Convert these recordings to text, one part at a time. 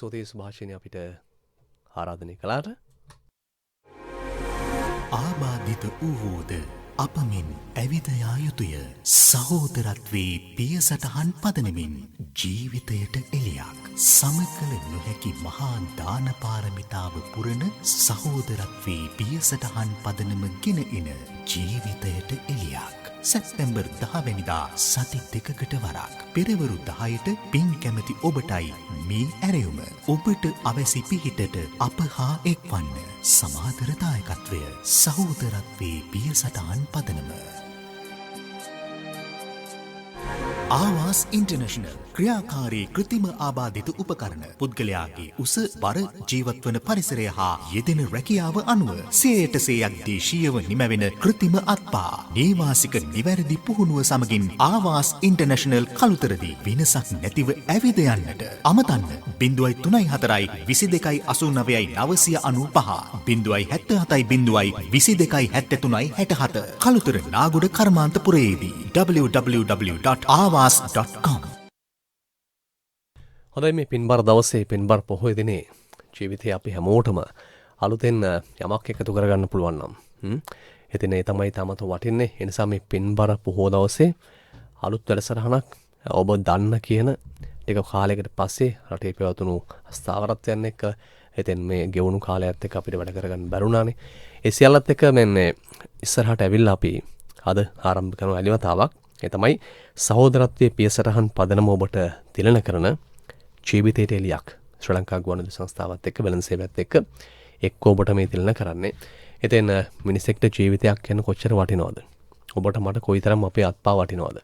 සෝතේ සුභාෂිනී අපිට ආරාධනය කළාට ආබාධිත වූවෝද අපමින් ඇවිද යා යුතුය. සහෝදරත්වයේ පියසටහන් පදනමින් ජීවිතයට එළියක්. සමකල නොහැකි මහා දාන පාරමිතාව පුරන සහෝදරත්වයේ පියසටහන් පදනම ගෙන එන ජීවිතයට එළියක්. සැප්තැම්බර් 10 වැනිදා සති දෙකකට වරක් පෙරවරු 10ට පින් කැමති ඔබටයි මේ ඇරයුම. ඔබට අවැසි පිහිටට අප හා එක්වන්න. සමාදරදායකත්වය සහෝදරත්වයේ පියසටහන් පදනම. ආවාස් ඉන්ටර්නැෂනල් ක්‍රියාකාරී කෘතිම ආබාධිත උපකරණ පුද්ගලයාගේ උස බර ජීවත්වන පරිසරය හා යෙදෙන රැකියාව අනුව 100% දේශීයව නිමැවෙන කෘතිම අත්පා නේවාසික නිවැරදි පුහුණුව සමගින් ආවාස් ඉන්ටර්නැෂනල් කළුතරදී වෙනසක් නැතිව ඇවිද යන්නට අමතන්න 0344 22 89 995 077 22 73 67 කළුතර නාගොඩ කර්මාන්තපුරයේදී www.awas.com. හොඳයි, මේ පින්බර දවසේ පින්බර පොහොය දිනේ ජීවිතේ අපි හැමෝටම අලුතෙන් යමක් එකතු කරගන්න පුළුවන් නම් ඉතින් ඒ තමයි තමත වටින්නේ. ඒ නිසා මේ පින්බර පොහොය දවසේ අලුත් වැඩසටහනක් ඔබ දන්න කියන ටික කාලයකට පස්සේ රටේ පැවතුණු ස්ථාවරත්වයන් එක්ක ඉතින් මේ ගෙවුණු කාලයත් එක්ක අපිට වැඩ කරගන්න බැරුණානේ. ඒ සියල්ලත් එක්ක මෙන්නේ ඉස්සරහට ඇවිල්ලා අපි අද ආරම්භ කරන ඇලිවතාවක්. ඒ තමයි සහෝදරත්වයේ පියසටහන් පදනම ඔබට තිලන කරන ජීවිතයට එළියක්. ශ්‍රී ලංකා ගුවන්විදුලි සංස්ථාවත් එක්ක වෙළඳ සේවයත් එක්ක එක්ක ඔබට මේ තිලන කරන්නේ. ඉතින් මිනිසෙක්ට ජීවිතයක් කියන කොච්චර වටිනවද? ඔබට මට කොයිතරම් අපේ අත්පා වටිනවද?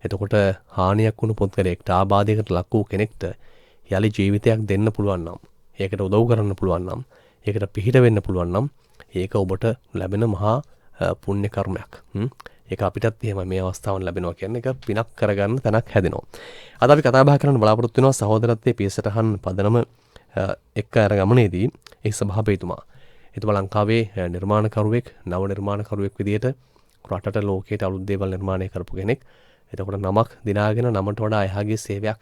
එතකොට හානියක් වුණු පුද්ගලයෙක්ට ආබාධයකට ලක් වූ කෙනෙක්ට යලි ජීවිතයක් දෙන්න පුළුවන් නම්, ඒකට උදව් කරන්න පුළුවන් නම්, ඒකට පිහිට වෙන්න පුළුවන් නම්, ඒක ඔබට ලැබෙන මහා පුණ්‍ය කර්මයක්. ඒක අපිටත් එහෙම මේ අවස්ථාවන් ලැබෙනවා කියන්නේ ඒක පිනක් කරගන්න තැනක් හැදෙනවා. අද අපි කතා බහ කරන්න බලාපොරොත්තු වෙනවා සහෝදරත්වයේ පියසටහන් පදනම එක්ක අර ගමනේදී ඒ සභාපතිතුමා. එතුමා ලංකාවේ නිර්මාණකරුවෙක්, නව නිර්මාණකරුවෙක් විදියට රටට ලෝකයට අලුත් දේවල් නිර්මාණය කරපු කෙනෙක්. එතකොට නමක් දිනාගෙන නමට වඩා එහාගේ සේවයක්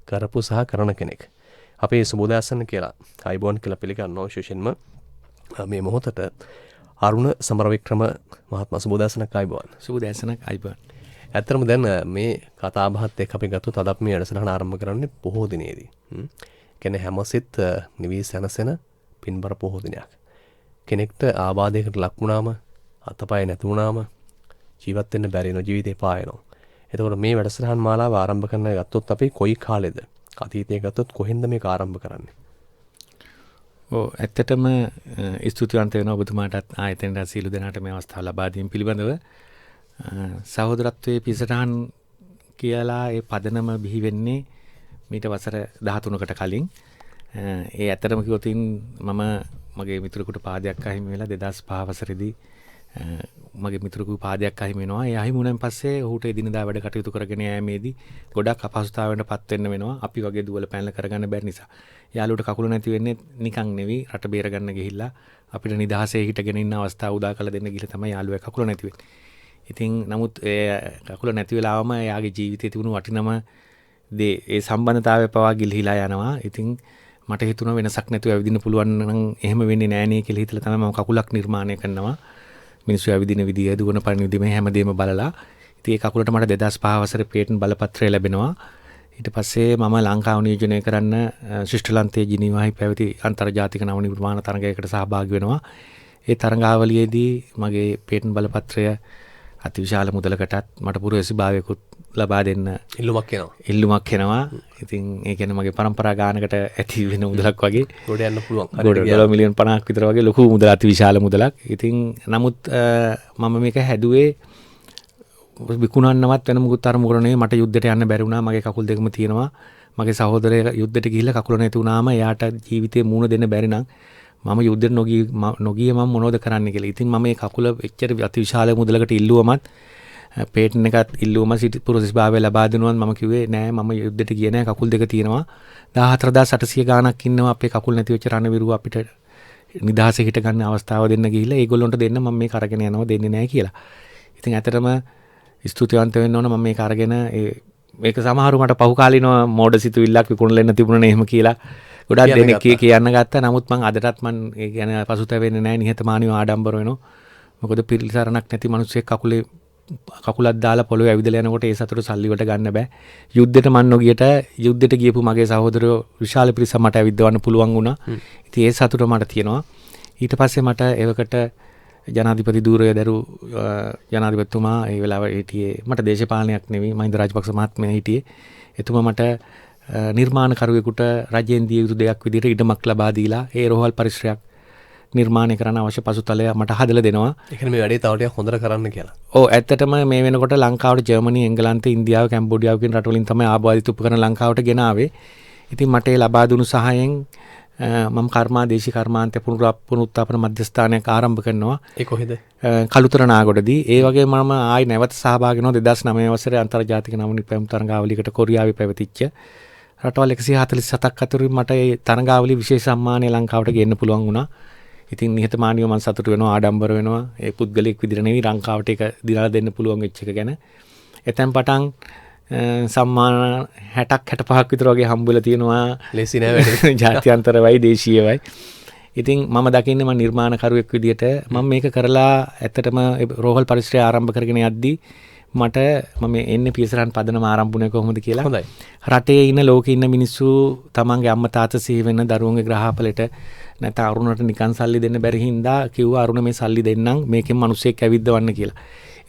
කරපු සහ කරන කෙනෙක්. අපේ සුබෝදෑසන කියලා අයිබෝන් කියලා පිළිගන්නවා විශේෂයෙන්ම මේ මොහොතට අරුණ සමරවික්‍රම මහත්මයා සුබෝදෑසනක් අයිබෝන්. සුබෝදෑසනක් අයිබෝන්. ඇත්තටම දැන් මේ කතා බහත් එක්ක අපි ගත්තොත් අද අපි මේ වැඩසටහන ආරම්භ කරන්නේ පොහොය දිනේදී. කියන්නේ හැමසිට නිවි සැනසෙන පින්බර පොහොය දිනයක්. කෙනෙක්ට ආබාධයකට ලක් වුණාම, අතපය නැති වුණාම ජීවත් වෙන්න බැරි වෙන ජීවිතේ පායනවා. එතකොට මේ වැඩසටහන් මාලාව ආරම්භ කරන්න ගත්තොත් අපි කොයි කාලෙද? අතීතයේ ගත්තොත් කොහෙන්ද මේක ආරම්භ කරන්නේ? ඇත්තටම ස්තුතිවන්ත වෙනවා ඔබතුමාටත් ආයතනයට සීලු දෙනාට මේ අවස්ථාව ලබා දීම පිළිබඳව. සහෝදරත්වයේ පියසටහන් කියලා ඒ පදනම බිහි වෙන්නේ මීට වසර 13කට කලින්. ඒ ඇත්තටම කිව්වොත් මම මගේ මිතුරෙකුට පාදයක් අහිමි වෙලා 2005 වසරේදී මගේ මිතුරෙකු පාදයක් අහිමි වෙනවා. ඒ අහිමි වුණාන් පස්සේ ඔහුට එදිනදා වැඩ කටයුතු කරගෙන යෑමේදී ගොඩක් අපහසුතාවයකට පත් වෙන්න වෙනවා. අපි වගේ දුවල පැනලා කරගන්න බැරි නිසා. යාළුවට කකුල නැති වෙන්නේ නිකන් නෙවෙයි, රට බේර ගන්න ගිහිල්ලා අපිට නිදහසේ හිටගෙන ඉන්න අවස්ථාව උදා කරලා දෙන්න ගිහලා තමයි යාළුවා කකුල නැති වෙන්නේ. ඉතින් නමුත් ඒ කකුල නැති වෙලාවම එයාගේ ජීවිතයේ තිබුණු වටිනම දේ ඒ සම්බන්ධතාවය පවා ගිලිහිලා යනවා. ඉතින් මට හිතුණා වෙනසක් නැතුව ඇවිදින්න පුළුවන් නම් එහෙම වෙන්නේ නෑ නේ කියලා හිතලා තමයි මම කකුලක් නිර්මාණය කරනවා. මිනිස්සු ඇවිදින විදිය, දුවන පරිදි මේ හැමදේම බලලා. ඉතින් ඒ කකුලට මට 2005 වසරේ පේටන්ට් බලපත්‍රය ලැබෙනවා. ඊට පස්සේ මම ලංකාව නියෝජනය කරන්න ශ්‍රීලංකාවේ ජිනීවාහි පැවති අන්තර්ජාතික නව නිර්මාණ තරගයකට සහභාගී වෙනවා. ඒ තරඟාවලියේදී මගේ පේටන්ට් බලපත්‍රය අතිවිශාල මුදලකටත් මට පුරවැසිභාවයකුත් ලබා දෙන්න ඉල්ලුමක් එනවා. ඉතින් ඒ කියන්නේ මගේ પરම්පරා ගානකට ඇති වෙන මුදලක් වගේ. ගොඩ යන්න පුළුවන්. $1 මිලියන් 50ක් විතර වගේ ලොකු මුදලක්, අතිවිශාල මුදලක්. ඉතින් නමුත් මම මේක හැදුවේ විකුණන්නවත් වෙන මුකුත් අරමුණක් නෙවෙයි. මට යුද්ධයට යන්න බැරි වුණා. මගේ කකුල් දෙකම තියෙනවා. මගේ සහෝදරයා යුද්ධයට ගිහිල්ලා කකුල නැති වුණාම එයාට ජීවිතේ මූණ දෙන්න බැරි නම් මම යුද්ධයට නොගිය මම මොනවද කරන්න කියලා. ඉතින් මම මේ කකුල එච්චර අතිවිශාල මුදලකට ඉල්ලුවමත් පේටන් එකත් ඉල්ලුවම පුරවැසිභාවය ලබා දෙනවත් මම කිව්වේ නෑ, මම යුද්ධයට ගියේ නෑ. කකුල් දෙක තියෙනවා. 14800 ගාණක් ඉන්නවා අපේ කකුල් නැති වෙච්ච රණවිරුව අපිට නිදහසේ හිට ගන්න අවස්ථාව දෙන්න ගිහිල්ලා ඒගොල්ලන්ට දෙන්න මම මේක අරගෙන යනවා දෙන්නේ නෑ කියලා. ඉතින් ඇත්තටම ස්තුතිවන්ත වෙන්න ඕන. මම මේක අරගෙන ඒ මේක සමහරු මට පහු කාලිනව මෝඩ සිතුවිල්ලක් විකුණලා තිබුණනේ එහෙම කියලා ගොඩක් දෙනෙක් කියන්න ගත්තා. නමුත් මම අදටත් මම ඒ කියන්නේ පසුතැවෙන්නේ නැහැ, නිහතමානීව ආඩම්බර වෙනවා. මොකද පිළිසරණක් නැති මිනිස්සෙක් කකුලක් දාලා පොළොවේ ඇවිදලා යනකොට ඒ සතුට සල්ලි වලට ගන්න බෑ. යුද්ධෙට මන් නොගියට යුද්ධෙට ගියපු මගේ සහෝදරයෝ විශාල පිරිසක් මට ඇවිද්දවන්න පුළුවන් වුණා. ඉතින් ඒ සතුට මට තියෙනවා. ඊට පස්සේ මට ඒවකට ජනාධිපති ධූරය දරු ජනාධිපතිතුමා ඒ වෙලාවේ හිටියේ මට දේශපාලනයක් නෙවෙයි මහින්ද රාජපක්ෂ මහත්මයා හිටියේ. එතුමා මට නිර්මාණකරුවෙකුට රජයෙන් දිය යුතු දෙයක් විදිහට ඉඩමක් ලබා දීලා ඒ රෝහල් පරිසරයක් නිර්මාණය කරන්න අවශ්‍ය පසුතලය මට හදලා දෙනවා. ඒ කියන්නේ මේ වැඩේ තව ටිකක් හොඳට කරන්න කියලා. ඔව් ඇත්තටම මේ වෙනකොට ලංකාවට ජර්මනි, එංගලන්තේ, ඉන්දියාව, කැම්බෝඩියාව කියන රටවලින් තමයි ආබාධිත උපකරණ ලංකාවට ගෙන ආවේ. ඉතින් මට ඒ ලබා දුණු සහායෙන් මම කර්මාදේශී කර්මාන්ත පුනරුත්ථාපන මධ්‍යස්ථානයක් ආරම්භ කරනවා. ඒ කොහෙද? කළුතර නාගොඩදී. ඒ වගේ මම ආයි නැවත සහභාගී වෙනවා 2009 වසරේ අන්තර්ජාතික නවනි පැම් තරඟාවලියකට කොරියාවේ පැවතිච්ච රටවල් 147ක් අතරින් මට ඒ තරඟාවලිය විශේෂ සම්මානය ලංකාවට ගෙන්න පුළුවන් වුණා. ඉතින් නිහතමානීව මම සතුටු වෙනවා, ආඩම්බර වෙනවා. ඒ පුද්ගලයෙක් විදිහට නෙවෙයි ලංකාවට ඒක දිනලා දෙන්න පුළුවන් වෙච්ච එක ගැන. එතෙන් පටන් සම්මාන 60ක් 65ක් විතර වගේ හම්බුලා තියෙනවා. ලේසි නෑ වැඩේ. ජාත්‍යන්තරවයි දේශීයවයි. ඉතින් මම දකින්නේ මම නිර්මාණකරුවෙක් විදිහට මම මේක කරලා ඇත්තටම රෝහල් පරිසරය ආරම්භ කරගෙන යද්දී මට මම එන්නේ පියසරන් පදනම ආරම්භුනේ කොහොමද කියලා. හොඳයි. රටේ ඉන්න ලෝකේ ඉන්න මිනිස්සු තමන්ගේ අම්මා තාත්තා සිහි වෙන දරුවන්ගේ ග්‍රහපලෙට නැත්නම් අරුණට නිකන් සල්ලි දෙන්න බැරි හින්දා කිව්වා අරුණ මේ සල්ලි දෙන්නම් මේකෙන් මිනිස්සෙක් ඇවිද්දවන්න කියලා.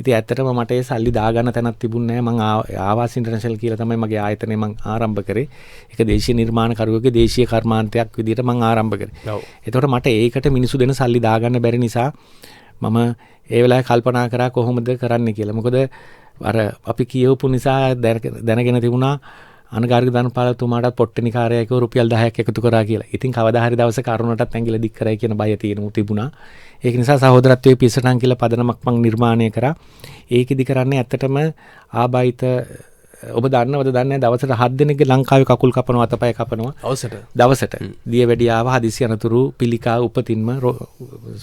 ඉතින් ඇත්තටම මට ඒ සල්ලි දාගන්න තැනක් තිබුණේ නැහැ. මම ආවාස ඉන්ටර්නැෂනල් කියලා තමයි මගේ ආයතනය මම ආරම්භ කරේ. ඒක දේශීය නිර්මාණකරුවෙකුගේ දේශීය කර්මාන්තයක් විදිහට මම ආරම්භ කරේ. ඔව්. එතකොට මට ඒකට මිනිස්සු දෙන සල්ලි දාගන්න බැරි නිසා මම ඒ වෙලාවේ කල්පනා කරා කොහොමද කරන්න කියලා. මොකද අර අපි කියවපු නිසා දැනගෙන තිබුණා අනගාരിക ධනපාලතුමාටත් පොට්ටනිකාරයෙක්ව රුපියල් 10ක් එකතු කරා කියලා. ඉතින් කවදා හරි දවසක අරුණටත් ඇඟිල්ල දික් කරයි කියන බය තිබුණා. ඒක නිසා සහෝදරත්වයේ පිසටන් කියලා පදනමක් මම නිර්මාණය කරා. ඒකෙදි කරන්නේ ඇත්තටම ආබායිත ඔබ දන්නවද දන්නේ නැහැ දවසට 7 දිනක ලංකාවේ කකුල් කපනවා අතපය කපනවා. දවසට. දියවැඩියාව හදිසි අනතුරු පිළිකා උපතින්ම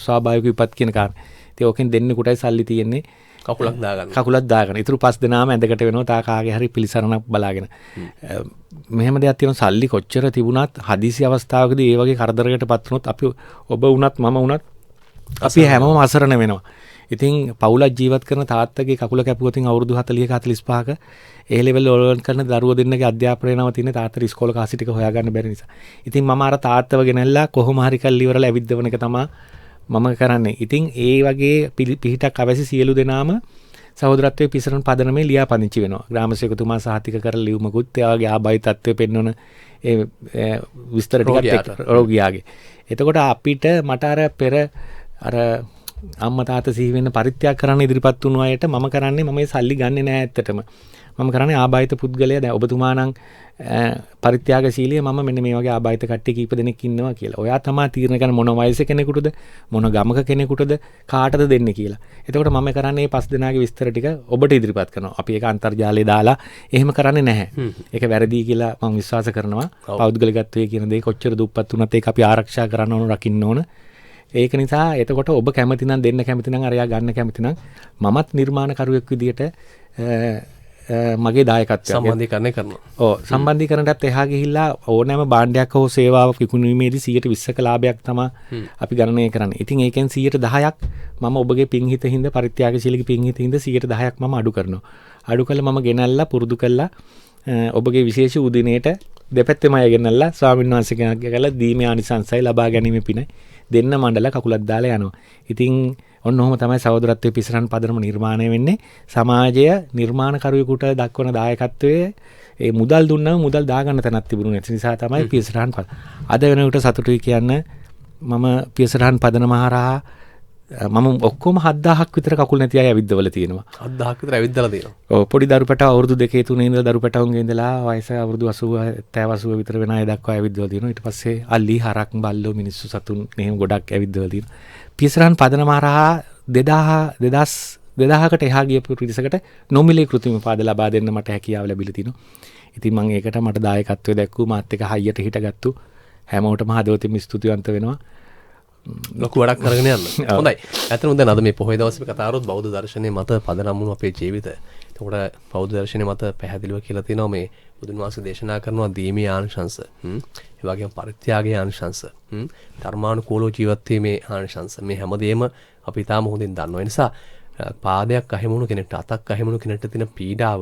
ස්වාභාවික විපත් කියන කාරණා. ඉතින් ඕකෙන් දෙන්නෙකුටයි සල්ලි තියෙන්නේ. කකුලක් දාගන්න. ඊටු 5 දෙනාම ඇඳකට වෙනවා තා කාගේ හරි පිළිසරණක් බලාගෙන. මෙහෙම දෙයක් තියෙනවා සල්ලි කොච්චර තිබුණත් හදිසි අවස්ථාවකදී ඒ වගේ කරදරයකටපත් වුණොත් අපි ඔබ වුණත් මම වුණත් අපි හැමෝම අසරණ වෙනවා. ඉතින් පවුලක් ජීවත් කරන තාත්තගේ කකුල කැපුවොත් අවුරුදු 40ක 45ක ඒ ලෙවල් වල කරන දරුවෝ දෙන්නගේ අධ්‍යාපනය නවතින තාත්තට ඉස්කෝල කාසි ටික හොයාගන්න බැරි නිසා. ඉතින් මම අර තාත්තව ගෙනල්ලා කොහොම හරි කල්ලි ඉවරලා ඇවිද්දවන එක තමයි මම කරන්නේ. ඉතින් ඒ වගේ පිහිටක් අවැසි සියලු දෙනාම සහෝදරත්වයේ පිසරන් පදනමේ ලියාපදිංචි වෙනවා. ග්‍රාමසේවකතුමා සහතික කරලා ලියුමකුත් එයාගේ ආබාධිතත්වයේ පෙන්වන ඒ විස්තර ටිකත් රෝගියාගේ. එතකොට අපිට මට අර පෙර අර අම්මා තාත්තා සිහි වෙන පරිත්‍යාග කරන්න ඉදිරිපත් වුණු අයට මම කරන්නේ මම මේ සල්ලි ගන්නෙ නෑ ඇත්තටම. මම කරන්නේ ආබාධිත පුද්ගලයා දැන් ඔබතුමා නම් පරිත්‍යාගශීලී මම මෙන්න මේ වගේ ආබාධිත කට්ටිය කීප දෙනෙක් ඉන්නවා කියලා. ඔයා තමයි තීරණය කරන මොන වයසේ කෙනෙකුටද මොන ගමක කෙනෙකුටද කාටද දෙන්නේ කියලා. එතකොට මම කරන්නේ මේ 5 දෙනාගේ විස්තර ටික ඔබට ඉදිරිපත් කරනවා. අපි ඒක අන්තර්ජාලයේ දාලා එහෙම කරන්නේ නැහැ. ඒක වැරදි කියලා මම විශ්වාස කරනවා. පෞද්ගලිකත්වයේ කියන දේ කොච්චර දුප්පත් වුණත් ඒක අපි ආරක්ෂා කරන්න ඕන රකින්න ඕන. ඒක නිසා එතකොට ඔබ කැමති නම් දෙන්න කැමති නම් අරයා ගන්න කැමති නම් මමත් නිර්මාණකරුවෙක් විදියට මගේ දායකත්වය සම්බන්ධීකරණය කරනවා. ඔව් සම්බන්ධීකරණයටත් එහා ගිහිල්ලා ඕනෑම භාණ්ඩයක් හෝ සේවාවක් විකුණීමේදී 120ක ලාභයක් තමයි අපි ගණනය කරන්නේ. ඉතින් ඒකෙන් 10%ක් මම ඔබගේ පින්හිත හින්දා පරිත්‍යාගශීලී පින්හිත හින්දා 10%ක් මම අඩු කරනවා. අඩු කළා මම ගෙනල්ලා පුරුදු කළා ඔබගේ විශේෂ උදිනේට දෙපැත්තෙම අය ගෙනල්ලා ස්වාමීන් වහන්සේ කෙනෙක්ගේ කළා දීමේ ආනිසංසයි ලබා ගැනීම පිණයි දෙන්න මණ්ඩල කකුලක් දාලා යනවා. ඉතින් ඔන්න ඔහොම තමයි සහෝදරත්වයේ පිසරන් පදනම නිර්මාණය වෙන්නේ. සමාජය නිර්මාණකරුවෙකුට දක්වන දායකත්වයේ ඒ මුදල් දුන්නම මුදල් දාගන්න තැනක් තිබුණේ නැති නිසා තමයි පිසරන් පද. අද වෙනකොට සතුටුයි කියන්න මම පිසරන් පදනම හරහා මම ඔක්කොම 7000ක් විතර කකුල් නැති අය ඇවිද්දවල තියෙනවා. 7000ක් විතර ඇවිද්දලා තියෙනවා. ඔව් පොඩි දරු පැටව අවුරුදු 2 3 ඉඳලා දරු පැටවුන්ගේ ඉඳලා වයස අවුරුදු 80 70 විතර වෙන අය දක්වා ඇවිද්දවල තියෙනවා. ඊට පස්සේ අල්ලි හරක් බල්ලෝ මිනිස්සු සතුන් මෙහෙම ගොඩක් ඇවිද්දවල තියෙනවා. පිසරන් පදනම හරහා 2000කට එහා ගියපු පිරිසකට නොමිලේ කෘත්‍රිම පාද ලබා දෙන්න මට හැකියාව ලැබිලා තිනවා. ඉතින් මම ඒකට මට දායකත්වය දැක්වූ මාත් එක්ක හයියට හිටගත්තු හැමෝටම හදවතින්ම ස්තුතිවන්ත වෙනවා. ලොකු වැඩක් කරගෙන යන්න. හොඳයි. ඇත්තටම දැන් අද මේ පොහොය දවසේ කතා කරොත් බෞද්ධ දර්ශනයේ මත පදනම් වුණු අපේ ජීවිතය. එතකොට බෞද්ධ දර්ශනය මත පැහැදිලිව කියලා තියෙනවා මේ බුදුන් වහන්සේ දේශනා කරනවා දීමේ ආනිශංස. ඒ වගේම පරිත්‍යාගයේ ආනිශංස. ධර්මානුකූලව ජීවත් වීමේ ආනිශංස. මේ හැමදේම අපි තාම හොඳින් දන්නවා. ඒ නිසා පාදයක් අහිමුණු කෙනෙක්ට අතක් අහිමුණු කෙනෙක්ට තියෙන පීඩාව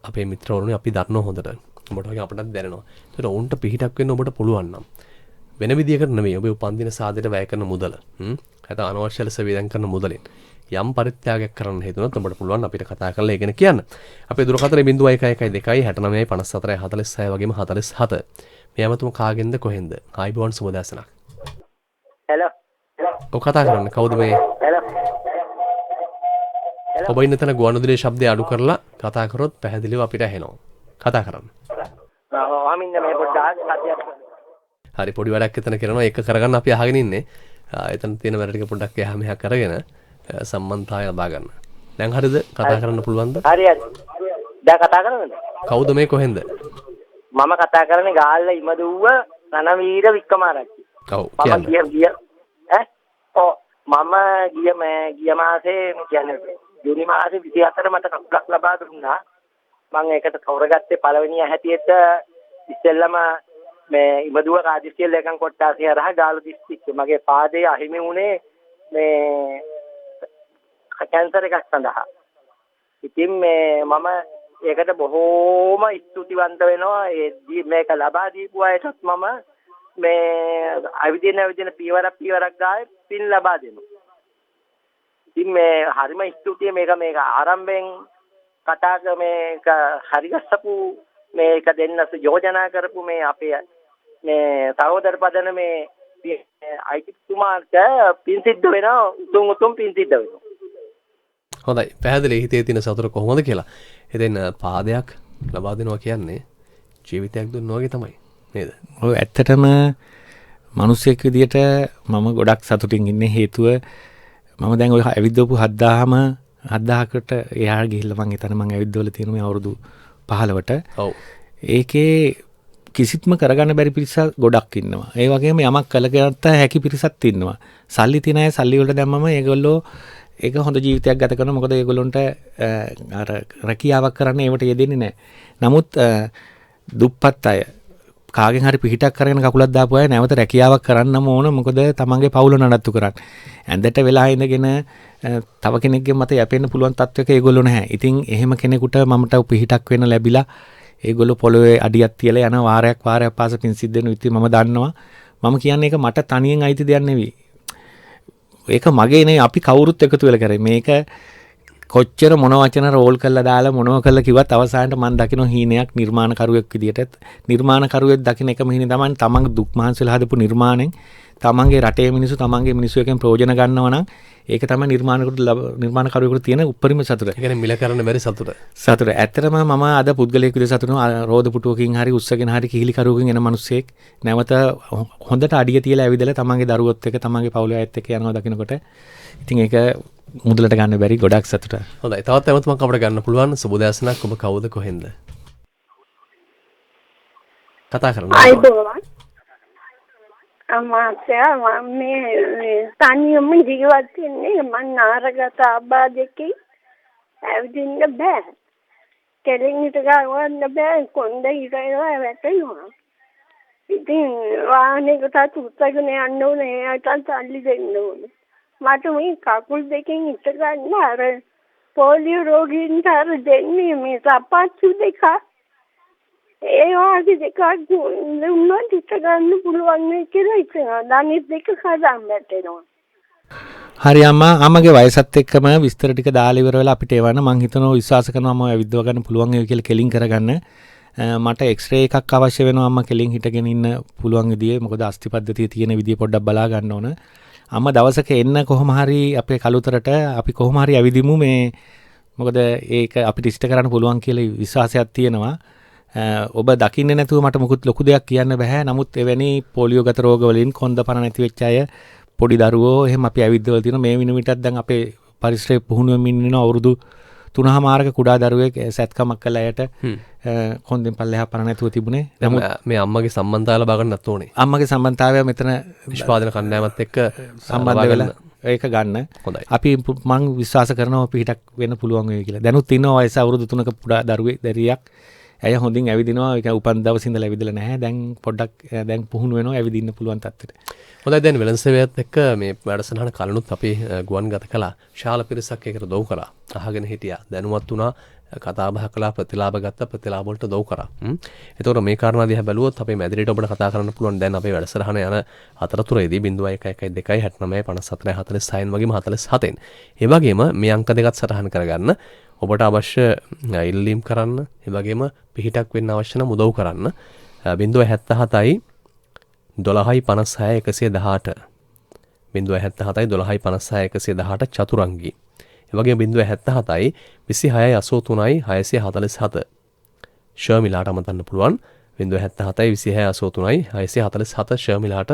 අපේ මිත්‍රවරුනි අපි දන්නවා හොඳට. ඔබට වගේ අපටත් දැනෙනවා. ඒකට ඔවුන්ට පිහිටක් වෙන්න ඔබට පුළුවන් නම් වෙන විදියකට නෙමෙයි ඔබේ උපන්දින සාදයට වැය කරන මුදල. නැත්නම් අනවශ්‍ය ලෙස වේදන් කරන මුදලෙන් යම් පරිත්‍යාගයක් කරන්න හේතුනොත් ඔබට පුළුවන් අපිට කතා කරලා ඒකන කියන්න. අපේ දුරකථනය 0112 69 54 46 වගේම 47. මේ අමතුම කාගෙන්ද කොහෙන්ද? ආයිබෝන් සුබදෑසනක්. හෙලෝ. ඔව් කතා කරන්න. කවුද මේ? හෙලෝ. ඔබ ඉන්න තැන ගුවන්විදුලියේ ශබ්දය අඩු කරලා කතා කරොත් පැහැදිලිව අපිට ඇහෙනවා. කතා කරන්න. මම ඉන්න මේ පොඩ්ඩක් කතියක්. හරි පොඩි වැඩක් එතන කරනවා ඒක කරගන්න අපි අහගෙන ඉන්නේ. එතන තියෙන වැඩ ටික පොඩ්ඩක් එහා මෙහා කරගෙන සම්මන්තාය ලබා ගන්න. දැන් හරිද කතා කරන්න පුළුවන්ද? හරි හරි. දැන් කතා කරන්නද? කවුද මේ කොහෙන්ද? මම කතා කරන්නේ ගාල්ල ඉමදුව රණවීර වික්‍රමාරච්චි. ඔව් මම කියන්න. මම ගිය මාසේ කියන්නේ ජූනි මාසේ 24 මට කකුලක් ලබා දුන්නා. මම ඒකට තෝරගත්තේ පළවෙනිය හැටියට ඉස්සෙල්ලම මේ ඉමදුව රාජ්‍ය ලේකම් කොට්ටාසිය හරහා ගාල්ල දිස්ත්‍රික්කේ මගේ පාදයේ අහිමි වුණේ මේ කැන්සර් එකක් සඳහා. ඉතින් මම ඒකට බොහෝම ස්තුතිවන්ත වෙනවා. මේක ලබා දීපු අයටත් මම මේ අවිදින පියවරක් ගාවේ පින් ලබා දෙනවා. ඉතින් හරිම ස්තුතියි මේක ආරම්භයෙන් කතා කර මේක හරිගස්සපු මේක දෙන්නස යෝජනා කරපු මේ අපේ මේ සහෝදර පදන මේ අයිතිතුමාට පින් සිද්ධ වෙනවා. උතුම් පින් සිද්ධ වෙනවා. හොඳයි පැහැදිලි හිතේ තියෙන සතුට කොහොමද කියලා. ඉතින් පාදයක් ලබා දෙනවා කියන්නේ ජීවිතයක් දුන්නා වගේ තමයි නේද? ඔය ඇත්තටම මිනිස්සෙක් විදියට මම ගොඩක් සතුටින් ඉන්නේ හේතුව මම දැන් ඔය ඇවිද්දවපු 7000කට එහා ගිහිල්ලා මං හිතන්නේ මං ඇවිද්දවල තියෙන මේ අවුරුදු 15ට. ඔව්. ඒකේ කිසිත්ම කරගන්න බැරි පිරිසක් ගොඩක් ඉන්නවා. ඒ වගේම යමක් කළ ගත්ත හැකි පිරිසක් ඉන්නවා. සල්ලි තියන අය සල්ලි වලට දැම්මම ඒගොල්ලෝ ඒක හොඳ ජීවිතයක් ගත කරනවා. මොකද ඒගොල්ලොන්ට අර රැකියාවක් කරන්න ඒවට යෙදෙන්නේ නැහැ. නමුත් දුප්පත් අය කාගෙන් හරි පිහිටක් කරගෙන කකුලක් දාපු අය නැවත රැකියාවක් කරන්නම ඕන. මොකද තමන්ගේ පවුල නඩත්තු කරන්න. ඇඳට වෙලා ඉඳගෙන තව කෙනෙක්ගේ මත යැපෙන්න පුළුවන් තත්වයක ඒගොල්ලෝ නැහැ. ඉතින් එහෙම කෙනෙකුට මමට පිහිටක් වෙන්න ලැබිලා ඒගොල්ලෝ පොළොවේ අඩියක් තියලා යන වාරයක් පාස පින් සිද්ධ වෙන විදිහ මම දන්නවා. මම කියන්නේ ඒක මට තනියෙන් අයිති දෙයක් නෙවෙයි. ඒක මගේ නෙවෙයි අපි කවුරුත් එකතු වෙලා කරේ. මේක කොච්චර මොන වචන රෝල් කරලා දාලා මොනව කරලා කිව්වත් අවසානට මම දකින්න හීනයක් නිර්මාණකරුවෙක් විදියට නිර්මාණකරුවෙක් දකින්න එකම හීනේ තමයි තමන්ගේ දුක් මහන්සියලා හදපු නිර්මාණයෙන් තමන්ගේ රටේ මිනිස්සු තමන්ගේ මිනිස්සු එකෙන් ප්‍රයෝජන ගන්නවා නම් ඒක තමයි නිර්මාණකරුවෙකුට තියෙන උපරිම සතුට. ඒ කියන්නේ මිල කරන්න බැරි සතුට. සතුට. ඇත්තටම මම අද පුද්ගලයෙක් විදිහට සතුටු රෝද පුටුවකින් හරි උස්සගෙන හරි කිහිලි කරුවකින් එන මිනිස්සෙක් නැවත හොඳට අඩිය තියලා ඇවිදලා තමන්ගේ දරුවොත් එක්ක තමන්ගේ පවුලේ අයත් එක්ක යනවා දකින්නකොට ඉතින් ඒක මුදලට ගන්න බැරි ගොඩක් සතුට. හොඳයි. තවත් එමතුමක් අපිට ගන්න පුළුවන් සුබදෑසනක්. ඔබ කවුද කොහෙන්ද? කතා කරන්න. අයිබෝවන්. අමාත්‍යා මේ තනියම ජීවත් වෙන්නේ මම නාරගත ආබාධකේ ඇවිදින්න බෑ. කෙලින් හිට ගන්න බෑ කොණ්ඩ ඉරේවා වැටෙනවා. ඉතින් වාහනයකට උත්සාහගෙන යන්න ඕනේ ඒකට සල්ලි දෙන්න ඕනේ. මට මේ කකුල් දෙකෙන් ඉත ගන්න අර පොලියෝ රෝගීන්ට අර දෙන්නේ මේ සපත්තු දෙක ඒ වගේ දෙකක් දුන්නොත් ඉත ගන්න පුළුවන් නේ කියලා ඉතනවා. දණිත් දෙක හදාම් වැටෙනවා. හරි අම්මගේ වයසත් එක්කම විස්තර ටික දාලා ඉවර වෙලා අපිට එවන්න මං හිතනවා විශ්වාස කරනවා මම ඇවිද්දව ගන්න පුළුවන් ඒ කියලා කෙලින් කරගන්න. මට එක්ස්රේ එකක් අවශ්‍ය වෙනවා අම්මා කෙලින් හිටගෙන ඉන්න පුළුවන් විදිය. මොකද අස්ථි පද්ධතිය තියෙන විදිය පොඩ්ඩක් බලා ගන්න ඕන. අම්මා දවසක එන්න කොහොම හරි අපේ කලුතරට අපි කොහොම හරි ඇවිදිමු මේ මොකද ඒක අපිට ඉෂ්ට කරන්න පුළුවන් කියලා විශ්වාසයක් තියෙනවා. ඔබ දකින්නේ නැතුව මට මොකුත් ලොකු දෙයක් කියන්න බෑ. නමුත් එවැනි පොලියෝ ගත රෝග වලින් කොන්ද පණ නැති වෙච්ච අය පොඩි දරුවෝ එහෙම අපි ඇවිද්දවල තියෙනවා. මේ විනිවිටත් දැන් අපේ පරිසරයේ පුහුණු වෙමින් ඉන්න අවුරුදු 3මාරක කුඩා දරුවෙක් සැත්කමක් කළ අයට කොන්දෙන් පල්ලෙහා පණ නැතුව තිබුණේ. නමුත් මේ අම්මගේ සම්බන්ධතාවය ලබා ගන්නත් ඕනේ. අම්මගේ සම්බන්ධතාවය මෙතන නිෂ්පාදන කණ්ඩායමත් එක්ක සම්බන්ධ වෙලා ඒක ගන්න. හොඳයි. අපි මං විශ්වාස කරනවා පිටක් වෙන්න පුළුවන් වෙයි කියලා. දැනුත් ඉන්නවා වයස අවුරුදු 3ක පුඩා දරුවෙක්. ඇය හොඳින් ඇවිදිනවා. ඒක උපන් දවසේ ඉඳලා ඇවිදලා නැහැ. දැන් පොඩ්ඩක් දැන් පුහුණු වෙනවා ඇවිදින්න පුළුවන් තත්ත්වෙට. හොඳයි දැන් වෙළඳ සේවයත් එක්ක මේ වැඩසටහන කලිනුත් අපි ගුවන් ගත කළා. ශාල පිරිසක් ඒකට දොව් කරා. අහගෙන හිටියා. දැනුවත් වුණා. කතා බහ කළා ප්‍රතිලාභ ගත්ත ප්‍රතිලාභ වලට දොව් කරා. එතකොට මේ කාරණා දිහා බැලුවොත් අපේ මැදිරියට ඔබට කතා කරන්න පුළුවන් දැන් අපේ වැඩසටහන යන අතරතුරේදී 01112 69 54 46 වගේම 47න්. ඒ වගේම මේ අංක දෙකත් සටහන් කරගන්න ඔබට අවශ්‍ය ඉල්ලීම් කරන්න, ඒ වගේම පිහිටක් වෙන්න අවශ්‍ය නම් උදව් කරන්න 077යි 1256 118 077යි 1256 118 චතුරංගී. ඒ වගේම 077යි 26යි 83යි 647 ෂර්මිලාට අමතන්න පුළුවන්. 077යි 26යි 83යි 647 ෂර්මිලාට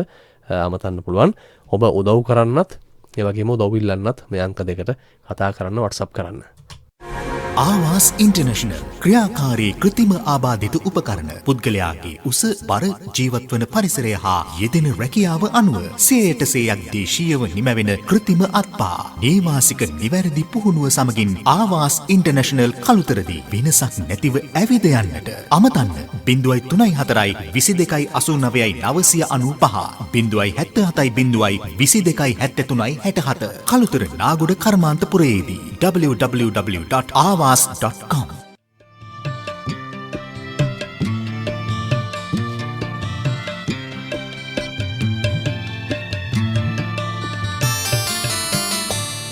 අමතන්න පුළුවන්. ඔබ උදව් කරන්නත් ඒ වගේම උදව් ඉල්ලන්නත් මේ අංක දෙකට කතා කරන්න WhatsApp කරන්න. ආවාස් ඉන්ටර්නැෂනල් ක්‍රියාකාරී කෘතිම ආබාධිත උපකරණ පුද්ගලයාගේ උස බර ජීවත්වන පරිසරය හා යෙදෙන රැකියාව අනුව 100% දේශීයව නිමැවෙන කෘතිම අත්පා නේවාසික නිවැරදි පුහුණුව සමගින් ආවාස් ඉන්ටර්නැෂනල් කළුතරදී වෙනසක් නැතිව ඇවිද යන්නට අමතන්න 0344යි 2289යි 995 077යි 2273යි 67 කළුතර නාගොඩ කර්මාන්තපුරයේදී www.avas.com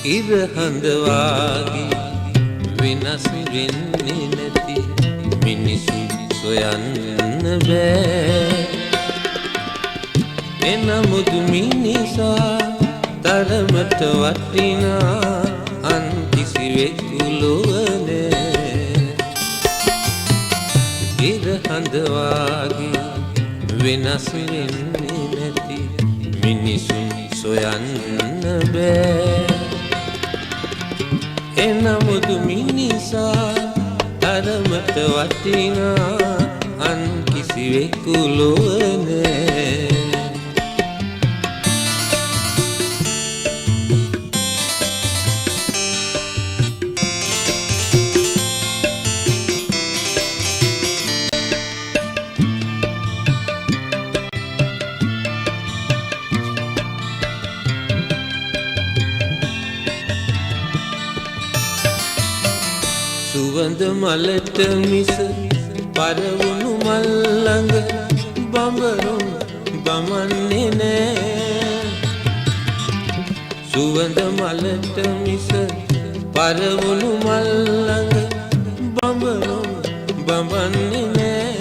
ඉරහඳවාගේ වෙනස් වෙන්නේ නැති මිනිසුන් සොයන්න බෑ එනමුදු මිනිසා තරමට වටිනා අන් කිසිවෙකු ලොවනේ ඉරහඳවාගේ වෙනස් වෙන්නේ නැති මිනිසුන් සොයන්න බෑ එනමුදු මිනිසා තරමට වටිනා අන් කිසිවෙකු ලොවනේ සුවඳ මලට මිස පරවුණු මල්ලඟ බඹරුන් බමන්නේ නෑ සුවඳ මලට මිස පරවුණු මල්ලඟ බඹරුන් බමන්නේ නෑ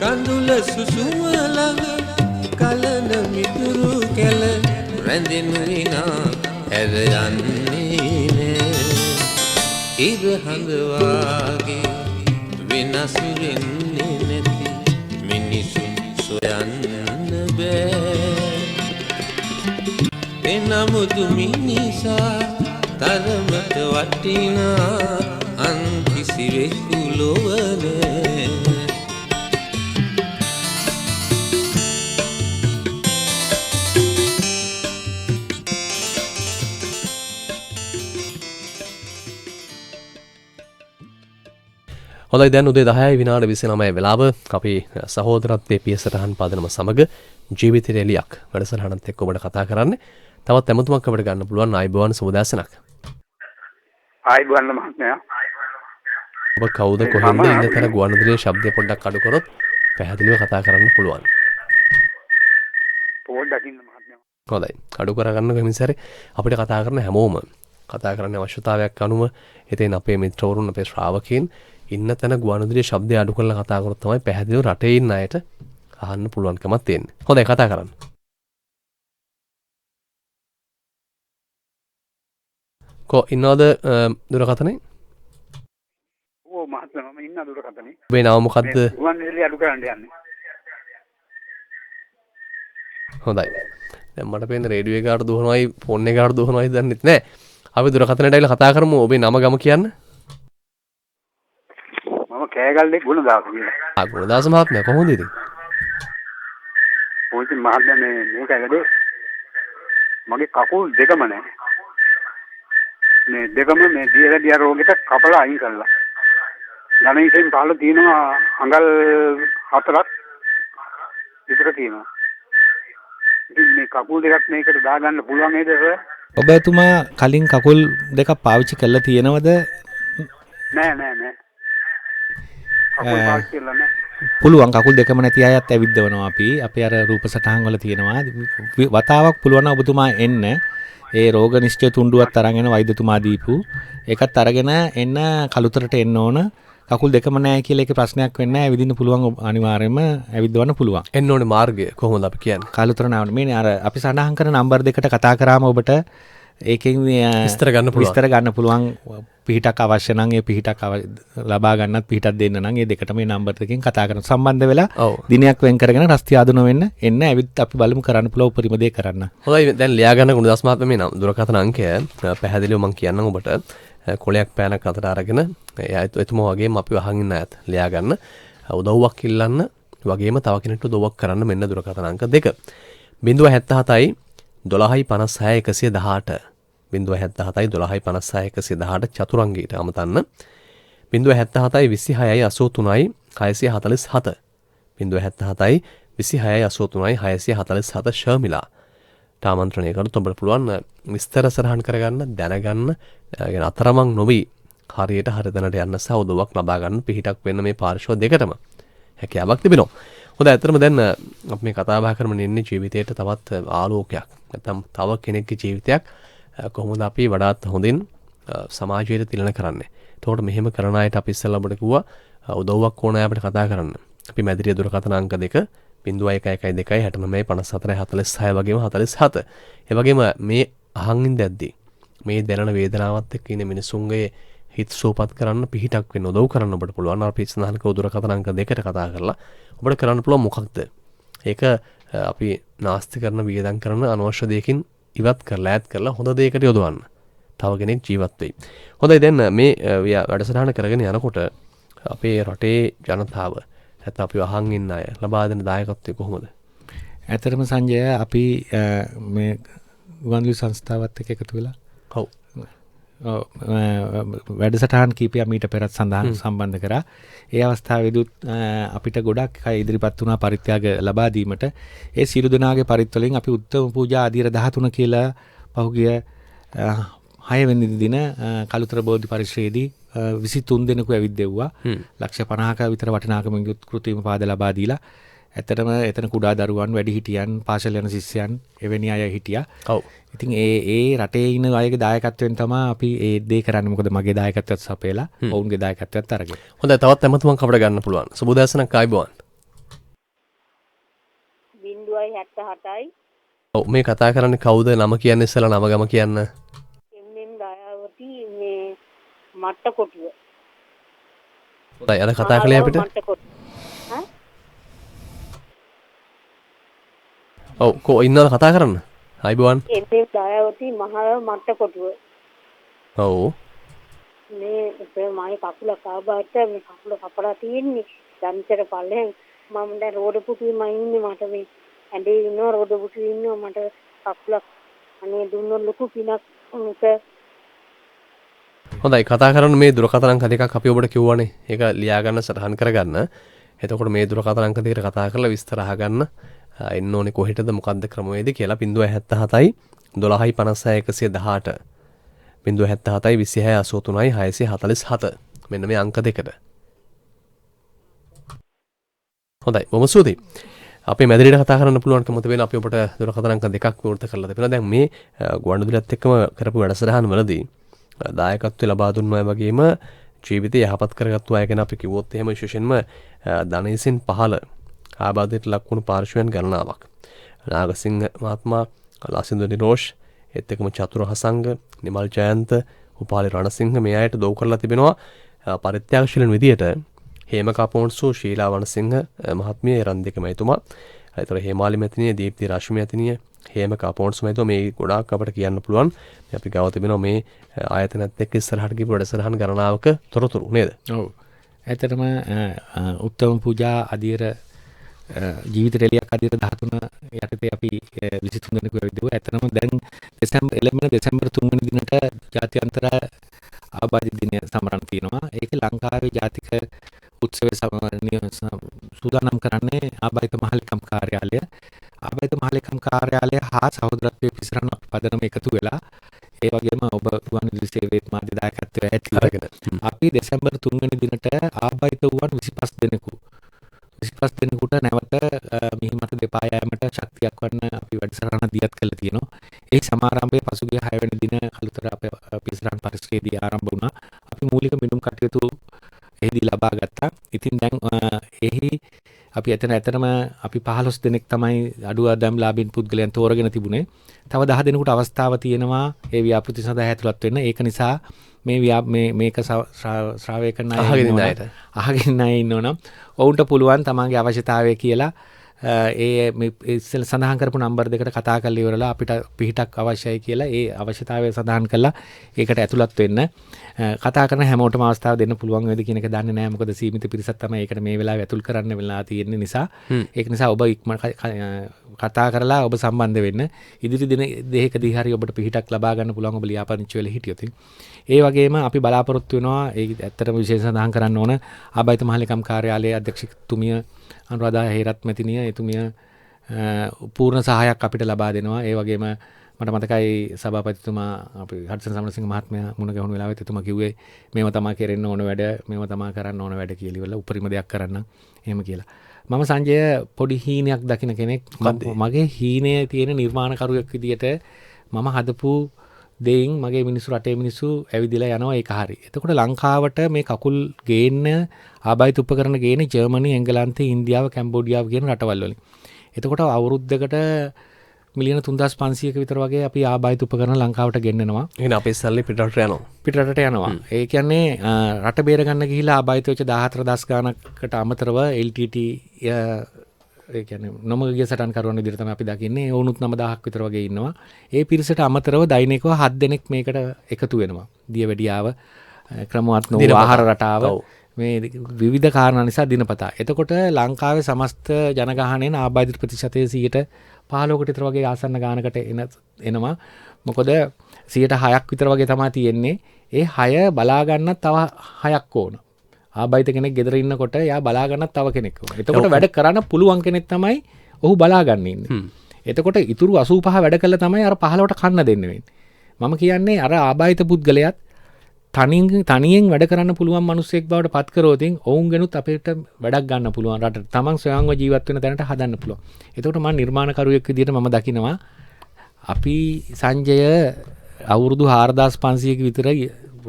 කඳුල සුසුම ළඟ කලන මිතුරු කැල රැඳෙනු විනා හැර යන්නේ නෑ ඉරහඳවාගේ වෙනස් වෙන්නේ නැති මිනිසුන් සොයන්න බෑ එනමුදු මිනිසා තරමට වටිනා අන් කිසිවෙකු ලොවනේ හොඳයි දැන් උදේ 10යි විනාඩි 29 වෙලාව අපි සහෝදරත්වයේ පියසටහන් පදනම සමග ජීවිතේ එලියක් වැඩසටහනත් එක්ක ඔබට කතා කරන්නේ. තවත් ඇමතුමක් අපිට ගන්න පුළුවන් ආයිබෝවන් සුබදාසනක්. ආයිබෝවන් මහත්මයා. ඔබ කවුද කොහෙන්ද ඉන්න තැන ගුවන්විදුලියේ ශබ්දය පොඩ්ඩක් අඩු කරොත් පැහැදිලිව කතා කරන්න පුළුවන්. පොඩ්ඩක් ඉන්න මහත්මයා. හොඳයි. අඩු කරගන්න කොහොමද අපිට කතා කරන හැමෝම කතා කරන්න අවශ්‍යතාවයක් අනුව එතෙන් අපේ මිත්‍රවරුන් අපේ ශ්‍රාවකයන් ඉන්න තැන ගුවන්විදුලියේ ශබ්දය අඩු කරලා කතා කරොත් තමයි පැහැදිලිව රටේ ඉන්න අයට අහන්න පුළුවන්කමක් තියෙන්නේ. හොඳයි කතා කරන්න. ඉන්නවද දුරකථනේ? ඔව් මහත්මයා මම ඉන්න දුරකථනේ. ඔබේ නම මොකද්ද? ගුවන්විදුලිය අඩු කරන්න යන්නේ. හොඳයි. දැන් මට පේන්නේ රේඩියෝ එකකට දුවනවායි ෆෝන් එකකට දුවනවායි දන්නෙත් නැහැ. අපි දුරකථනයට ඇවිල්ලා කතා කරමු. ඔබේ නම ගම කියන්න. මම කෑගල්ලේ ගුණදාස කියලා. ගුණදාස මහත්මයා කොහොමද ඉතින්? පොයිති මහත්මයා මේක වැඩේ මගේ කකුල් දෙකම නැහැ. මේ දෙකම මේ දියරදිය රෝගෙට කපලා අයින් කළා. ධනයිසෙන් පහළ තියෙනවා අඟල් 4ක් විතර තියෙනවා. ඉතින් මේ කකුල් දෙකක් මේකට දාගන්න පුළුවන් නේද සර්? ඔබ එතුමා කලින් කකුල් දෙකක් පාවිච්චි කරලා තියෙනවද? නෑ. කකුල් පාවිච්චි කරලා නෑ. පුළුවන් කකුල් දෙකම නැති අයත් ඇවිද්දවනවා අපි අර රූප සටහන් වල තියෙනවා. වතාවක් පුළුවන් නම් ඔබතුමා එන්න ඒ රෝග නිශ්චය තුණ්ඩුවත් අරගෙන වෛද්‍යතුමා දීපු ඒකත් අරගෙන එන්න කලුතරට එන්න ඕන. කකුල් දෙකම නැහැ කියලා ඒකේ ප්‍රශ්නයක් වෙන්නේ නැහැ. ඇවිදින්න පුළුවන් අනිවාර්යයෙන්ම ඇවිද්දවන්න පුළුවන්. එන්න ඕනේ මාර්ගය කොහොමද අපි කියන්නේ? කලුතර නාවනේ මේ අර අපි සඳහන් කරන නම්බර් දෙකට කතා කරාම ඔබට ඒකෙන් විස්තර ගන්න පුළුවන්. පිහිටක් අවශ්‍ය නම් ඒ පිහිටක් ලබා ගන්නත් පිහිටක් දෙන්න නම් ඒ දෙකට මේ නම්බර් දෙකෙන් කතා කරන සම්බන්ධ වෙලා දිනයක් වෙන් කරගෙන රස්තිය ආදුන වෙන්න එන්න ඇවිත් අපි බලමු කරන්න පුළුවන් උපරිම දේ කරන්න. හොඳයි දැන් ලියා ගන්න ගුණදාස් මහත්මයා මේ දුරකථන අංකය පැහැදිලිව මම කියන්නම් ඔබට. කොලයක් පෑනක් අතට අරගෙන එතුමා වගේම අපි අහන් ඉන්න අයත් ලියා ගන්න උදව්වක් ඉල්ලන්න වගේම තව කෙනෙක්ට උදව්වක් කරන්න මෙන්න දුරකථන අංක 2 077යි 12යි 56 118 077යි 12යි 56 118 චතුරංගීට අමතන්න 077යි 26යි 83යි 647 077යි 26යි 83යි 647 ශර්මිලා ආමන්ත්‍රණය කරලා ඔබට පුළුවන් විස්තර සරහන් කරගන්න දැනගන්න අතරමං නොවි හරියට හරියටම යන්න සහ උදව්වක් ලබා ගන්න පිහිටක් වෙන්න මේ පාර්ශ්ව දෙකටම හැකියාවක් තිබෙනවා. හොඳයි අතරම දැන් අපි මේ කතා බහ කරමින් ඉන්නේ ජීවිතයට තවත් ආලෝකයක් නැත්නම් තව කෙනෙක්ගේ ජීවිතයක් කොහොමද අපි වඩාත් හොඳින් සමාජයට තිලන කරන්නේ. එතකොට මෙහෙම කරන අයට අපි ඉස්සෙල්ලා ඔබට කිව්වා උදව්වක් ඕන අය අපිට කතා කරන්න. අපි මැදිරිය දුරකථන අංක 2 0112 69 54 46 වගේම 47. ඒ වගේම මේ අහන් ඉඳද්දී මේ දැනන වේදනාවත් එක්ක ඉන්න මිනිසුන්ගේ හිත සෝපත් කරන්න පිහිටක් වෙන්න උදව් කරන්න ඔබට පුළුවන්. අපි සඳහන් කළ දුරකථන අංක 2ට කතා කරලා ඔබට කරන්න පුළුවන් මොකක්ද? ඒක අපි නාස්ති කරන වියදම් කරන අනවශ්‍ය දෙයකින් ඉවත් කරලා ඈත් කරලා හොඳ දෙයකට යොදවන්න. තව කෙනෙක් ජීවත් වෙයි. හොඳයි දැන් මේ වැඩසටහන කරගෙන යනකොට අපේ රටේ ජනතාව නැත්නම් අපි අහන් ඉන්න අය ලබා දෙන දායකත්වය කොහොමද? ඇත්තටම සංජය අපි මේ ගුවන්විදුලි සංස්ථාවත් එක්ක එකතු වෙලා ඔව් වැඩසටහන් කීපයක් මීට පෙරත් සම්බන්ධ කරා. ඒ අවස්ථාවේදීත් අපිට ගොඩක් අය ඉදිරිපත් වුණා පරිත්‍යාග ලබා දීමට. ඒ සියලු දෙනාගේ පරිත්වලින් අපි උත්තම පූජා ආදිර 13 කියලා පහුගිය 6 වෙනි දින කලුතර බෝධි පරිශ්‍රයේදී 23 දෙනෙකු ඇවිද්දෙව්වා. ලක්ෂ 50ක විතර වටිනාකමින් යුත් කෘත්‍රිම පාද ලබා දීලා. ඇත්තටම එතන කුඩා දරුවන් වැඩිහිටියන් පාසල් යන ශිෂ්‍යයන් එවැනි අය හිටියා. ඔව්. ඉතින් ඒ රටේ ඉන්න අයගේ දායකත්වයෙන් තමයි අපි ඒ දේ කරන්නේ. මොකද මගේ දායකත්වයත් සපයලා ඔවුන්ගේ දායකත්වයත් අරගෙන. හොඳයි තවත් ඇමතුමක් අපිට ගන්න පුළුවන්. සුබෝදෑසනක් ආයිබෝන්. 077යි. ඔව් මේ කතා කරන්නේ කවුද? නම කියන්න ඉස්සලා නම ගම කියන්න. එම්එම් දයාවති මේ මට්ටකොටුව. හොඳයි අද කතා කළේ අපිට. ඔව් කො ඉන්නවද කතා කරන්න? ආයිබෝන්. එම්එම් දයාවති මහා මට්ටකොටුව. ඔව්. මේ මගේ කකුල කාබාට මේ කකුල කපලා තියෙන්නේ. දැන්තර පල්ලෙන් මම දැන් රෝඩ පුටුවේම ඉන්නේ මට මේ ඇඳේ ඉන්නවා රෝඩ පුටුවේ ඉන්නවා මට කකුලක් අනේ දුන්නොත් ලොකු පිනක් උන්ට. හොඳයි කතා කරන්න මේ දුරකථන අංක දෙකක් අපි ඔබට කිව්වනේ. ඒක ලියා ගන්න සටහන් කරගන්න. එතකොට මේ දුරකථන අංක දෙකට කතා කරලා විස්තර අහගන්න. එන්න ඕනේ කොහෙටද මොකද්ද ක්‍රමවේදය කියලා 077යි 12යි 56 118 077යි 26 83යි 647 මෙන්න මේ අංක දෙකට. හොඳයි බොහොම ස්තුතියි. අපේ මැදිරියට කතා කරන්න පුළුවන්කම තිබෙන අපි ඔබට දුරකථන අංක දෙකක් විවෘත කරලා තිබෙනවා. දැන් මේ ගුවන්විදුලියත් එක්කම කරපු වැඩසටහන් වලදී දායකත්වය ලබා දුන්න අය වගේම ජීවිතය යහපත් කරගත්තු අය ගැන අපි කිව්වොත් එහෙම විශේෂයෙන්ම ධනේසින් පහළ ආබාධයට ලක්වුණු පාර්ශ්වයන් ගණනාවක්. නාගසිංහ මහත්මයා, ලාසින්දු නිරෝෂ්, ඒත් එක්කම චතුර හසංග, නිමල් ජයන්ත, උපාලි රණසිංහ මේ අයට දොව් කරලා තිබෙනවා පරිත්‍යාගශීලීන් විදියට. හේම කපෝන්සු, ශීලා වනසිංහ මහත්මිය, එරන්දික මැතිතුමා, ඒතර හේමාලි මැතිණිය, දීප්ති රශ්මි මැතිණිය, හේම කපෝන්සු මැතිතුමා මේ ගොඩාක් අපිට කියන්න පුළුවන්. අපි ගාව තිබෙනවා මේ ආයතනත් එක්ක ඉස්සරහට ගිහපු වැඩසටහන් ගණනාවක තොරතුරු නේද? ඔව්. ඇත්තටම උත්තම පූජා අධීර ජීවිත රැලියක් අදිට 13 යටතේ අපි 23 දෙනෙකු ඇවිදුවා. ඇත්තටම දැන් දෙසැම්බර් 3 වෙනි දිනට ජාත්‍යන්තර ආබාධිත දිනය සමරන්න තියෙනවා. ඒකේ ලංකාවේ ජාතික උත්සවයේ සූදානම් කරන්නේ ආබාධිත මහලේකම් කාර්යාලය. ආබාධිත මහලේකම් කාර්යාලය හා සහෝදරත්වයේ පිසරණ පදනම එකතු වෙලා ඒ වගේම ඔබ ගුවන්විදුලි සේවයේ මාධ්‍ය දායකත්වය ඇතිවගෙන අපි දෙසැම්බර් 3 වෙනි දිනට ආබාධිත වූවන් 25 දෙනෙකුට නැවත මිහිමත දෙපා යෑමට ශක්තියක් වන්න අපි වැඩසටහන දියත් කළා තියෙනවා. ඒ සමාරම්භය පසුගිය 6 වෙනි දින කළුතර අපේ පිසරණ පරිශ්‍රයේදී ආරම්භ වුණා. අපි මූලික මිනුම් කටයුතු එහිදී ලබා ගත්තා. ඉතින් දැන් එහි අපි ඇත්තටම අපි 15 දෙනෙක් තමයි අඩු ආදායම් ලාභීන් පුද්ගලයන් තෝරගෙන තිබුණේ. තව 10 දෙනෙකුට අවස්ථාව තියෙනවා ඒ ව්‍යාපෘති සඳහා ඇතුළත් වෙන්න. ඒක නිසා මේක ශ්‍රාවය කරන අහගෙන ඉන්නවනම් ඔවුන්ට පුළුවන් තමන්ගේ අවශ්‍යතාවය කියලා ඉස්සෙල් සඳහන් කරපු නම්බර් දෙකට කතා කරලා ඉවරලා අපිට පිහිටක් අවශ්‍යයි කියලා ඒ අවශ්‍යතාවය සඳහන් කරලා ඒකට ඇතුළත් වෙන්න. කතා කරන හැමෝටම අවස්ථාව දෙන්න පුළුවන් වේද කියන එක දන්නේ නැහැ. මොකද සීමිත පිරිසක් තමයි ඒකට මේ වෙලාවේ ඇතුල් කරන්න වෙලා තියෙන නිසා. ඒක නිසා ඔබ කතා කරලා ඔබ සම්බන්ධ වෙන්න. ඉදිරි දින දෙකකදී හරි ඔබට පිහිටක් ලබා ගන්න පුළුවන් ඔබ ලියාපදිංචි වෙලා හිටියොත්. ඒ වගේම අපි බලාපොරොත්තු වෙනවා ඒ ඇත්තටම විශේෂ සඳහන් කරන්න ඕන ආබාධිත මහලේකම් කාර්යාලයේ අධ්‍යක්ෂතුමිය අනුරාධා හේරත් මැතිණිය එතුමිය පූර්ණ සහායක් අපිට ලබා දෙනවා. ඒ වගේම මට මතකයි සභාපතිතුමා අපි හර්ෂන් සමරසිංහ මහත්මයා මුණ ගැහුණු වෙලාවෙත් එතුමා කිව්වේ මේව තමයි කරන්න ඕන වැඩ මේව තමයි කරන්න ඕන වැඩ කියලා ඉවරලා උපරිම දෙයක් කරන්න එහෙම කියලා. මම සංජය පොඩි හීනයක් දකින කෙනෙක්. මගේ හීනය තියෙන නිර්මාණකරුවෙක් විදියට මම හදපු දෙයින් මගේ මිනිස්සු රටේ මිනිස්සු ඇවිදලා යනවා ඒක හරි. එතකොට ලංකාවට මේ කකුල් ගේන්න ආබාධිත උපකරණ ගේන්නේ ජර්මනි, එංගලන්තේ, ඉන්දියාව, කැම්බෝඩියාව කියන රටවල් වලින්. එතකොට අවුරුද්දකට මිලියන 3500ක විතර වගේ අපි ආබාධිත උපකරණ ලංකාවට ගෙන්නනවා. එහෙනම් අපේ සල්ලි පිටරට යනවා. පිටරට යනවා. ඒ කියන්නේ රට බේර ගන්න ගිහිලා ආබාධිත වෙච්ච 14000 ගණනකට අමතරව LTT ඒ කියන්නේ නොමගිය සටන් කරන විදිහට තමයි අපි දකින්නේ. ඒ වුණුත් 9000ක් විතර වගේ ඉන්නවා. ඒ පිරිසට අමතරව දෛනිකව 7 දෙනෙක් මේකට එකතු වෙනවා. දියවැඩියාව, ක්‍රමවත් නොවු ආහාර රටාව මේ විවිධ කාරණා නිසා දිනපතා. එතකොට ලංකාවේ සමස්ත ජනගහනයෙන් ආබාධිත ප්‍රතිශතය 15කට විතර වගේ ආසන්න ගානකට එනවා. මොකද 6ක් විතර වගේ තමයි තියෙන්නේ. ඒ 6 බලා ගන්න තව 6ක් ඕන. ආබාධිත කෙනෙක් ගෙදර ඉන්නකොට එයා බලා ගන්නත් තව කෙනෙක් ඕන. එතකොට වැඩ කරන්න පුළුවන් කෙනෙක් තමයි ඔහු බලා ගන්න ඉන්නේ. එතකොට ඉතුරු 85 වැඩ කළා තමයි අර 15ට කන්න දෙන්න වෙන්නේ. මම කියන්නේ අර ආබාධිත පුද්ගලයාත් තනියෙන් වැඩ කරන්න පුළුවන් මිනිස්සෙක් බවට පත් කරෝතින් ඔවුන්ගෙනුත් අපිට වැඩක් ගන්න පුළුවන්. රට තමන් ස්වයංව ජීවත් වෙන තැනට හදන්න පුළුවන්. එතකොට මම නිර්මාණකරුවෙක් විදිහට මම දකිනවා අපි සංජය අවුරුදු 4500ක විතර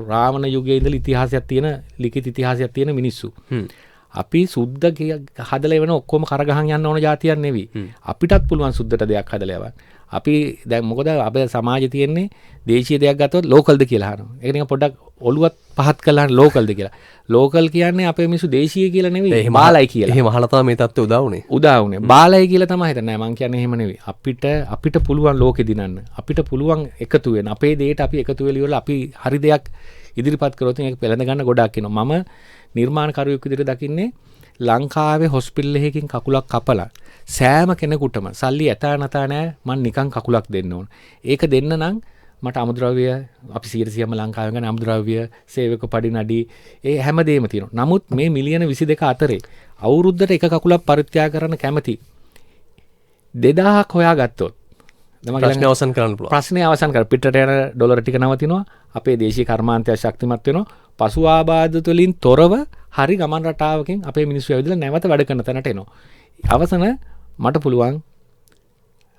රාවණ යුගයේ ඉඳලා ඉතිහාසයක් තියෙන ලිඛිත ඉතිහාසයක් තියෙන මිනිස්සු. අපි සුද්ධ හදලා එවන ඔක්කොම කරගහන් යන්න ඕන જાතියක් නෙවෙයි. අපිටත් පුළුවන් සුද්ධට දෙයක් හදලා යවන්න. අපි දැන් මොකද අපේ සමාජයේ තියෙන්නේ දේශීය දෙයක් ගත්තොත් ලෝකල්ද කියලා අහනවා. ඒක නිකන් පොඩ්ඩක් ඔළුවත් පහත් කළා ලෝකල්ද කියලා. ලෝකල් කියන්නේ අපේ මිනිස්සු දේශීය කියලා නෙවෙයි බාලයි කියලා. එහෙම අහලා තමයි මේ தත්ත්වය උදා වුනේ. බාලයි කියලා තමයි හිතන්නේ. මම කියන්නේ එහෙම නෙවෙයි. අපිට පුළුවන් ලෝකෙ දිනන්න. අපිට පුළුවන් එකතු වෙන්න. අපේ දෙයට අපි එකතු වෙලා ඉවරලා අපි හරි දෙයක් ඉදිරිපත් කරොත් ඒක පෙළඳ ගන්න ගොඩාක් වෙනවා. මම නිර්මාණකරුවෙක් විදිහට දකින්නේ ලංකාවේ හොස්පිටල් එකකින් කකුලක් කපලා සෑම කෙනෙකුටම සල්ලි ඇතා නැතා නෑ මං නිකන් කකුලක් දෙන්න ඕන. ඒක දෙන්න නම් මට අමුද්‍රව්‍ය අපි 100%ම ලංකාවෙන් ගන්න අමුද්‍රව්‍ය සේවක පඩි නඩි ඒ හැමදේම තියෙනවා. නමුත් මේ මිලියන 22 අතරේ අවුරුද්දට එක කකුලක් පරිත්‍යාග කරන්න කැමති 2000ක් හොයාගත්තොත් ප්‍රශ්නේ අවසන් කරන්න පුළුවන්. ප්‍රශ්නේ අවසන් කර පිටට යන ඩොලර් ටික නවතිනවා. අපේ දේශීය කර්මාන්තය ශක්තිමත් වෙනවා. පසු ආබාධ වලින් තොරව හරි ගමන් රටාවකින් අපේ මිනිස්සු ඇවිදලා නැවත වැඩ කරන තැනට එනවා. අවසන මට පුළුවන්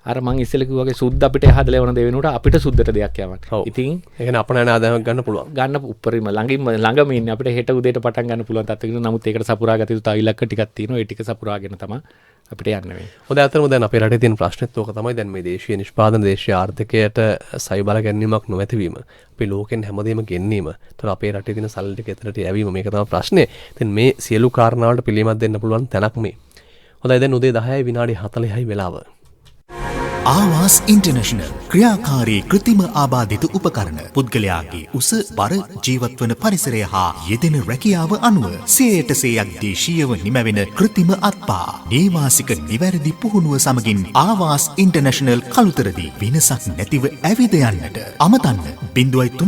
අර මං ඉස්සෙල්ලා කිව්වාගේ සුද්ධ අපිට හදලා යවන දේ වෙනුවට අපිට සුද්ධට දෙයක් යවන්න. ඉතින් ඒ කියන්නේ අපේ ආදායමක් ගන්න පුළුවන්. ගන්න උපරිම ළඟම ඉන්නේ අපිට හෙට උදේට පටන් ගන්න පුළුවන් තත්ත්වයක. නමුත් ඒකට සපුරා ගත යුතු තව ඉලක්ක ටිකක් තියෙනවා. ඒ ටික සපුරාගෙන තමයි අපිට යන්න වෙන්නේ. හොඳයි අතරම දැන් අපේ රටේ තියෙන ප්‍රශ්නෙත් ඕක තමයි. දැන් මේ දේශීය නිෂ්පාදන දේශීය ආර්ථිකයට සයිබල ගැනීමක් නොමැතිවීම. අපි ලෝකෙන් හැමදේම ගෙන්නීම. ඒතර අපේ රටේ තියෙන සල්ලි ටික එතනට යැවීම මේක තමයි ප්‍රශ්නේ. ඉතින් මේ සියලු කාරණාවලට පිළියමක් දෙන්න පුළුවන් තැනක් මේ. හොඳයි දැන් උදේ 10යි විනාඩි 40යි වෙලාව. ආවාස් ඉන්ටර්නැෂනල් ක්‍රියාකාරී කෘත්‍රිම ආබාධිත උපකරණ පුද්ගලයාගේ උස බර ජීවත්වන පරිසරය හා යෙදෙන රැකියාව අනුව 100% දේශීයව නිමැවෙන කෘත්‍රිම අත්පා නේවාසික නිවැරදි පුහුණුව සමගින් ආවාස් ඉන්ටර්නැෂනල් කළුතරදී වෙනසක් නැතිව ඇවිද යන්නට අමතන්න 03 22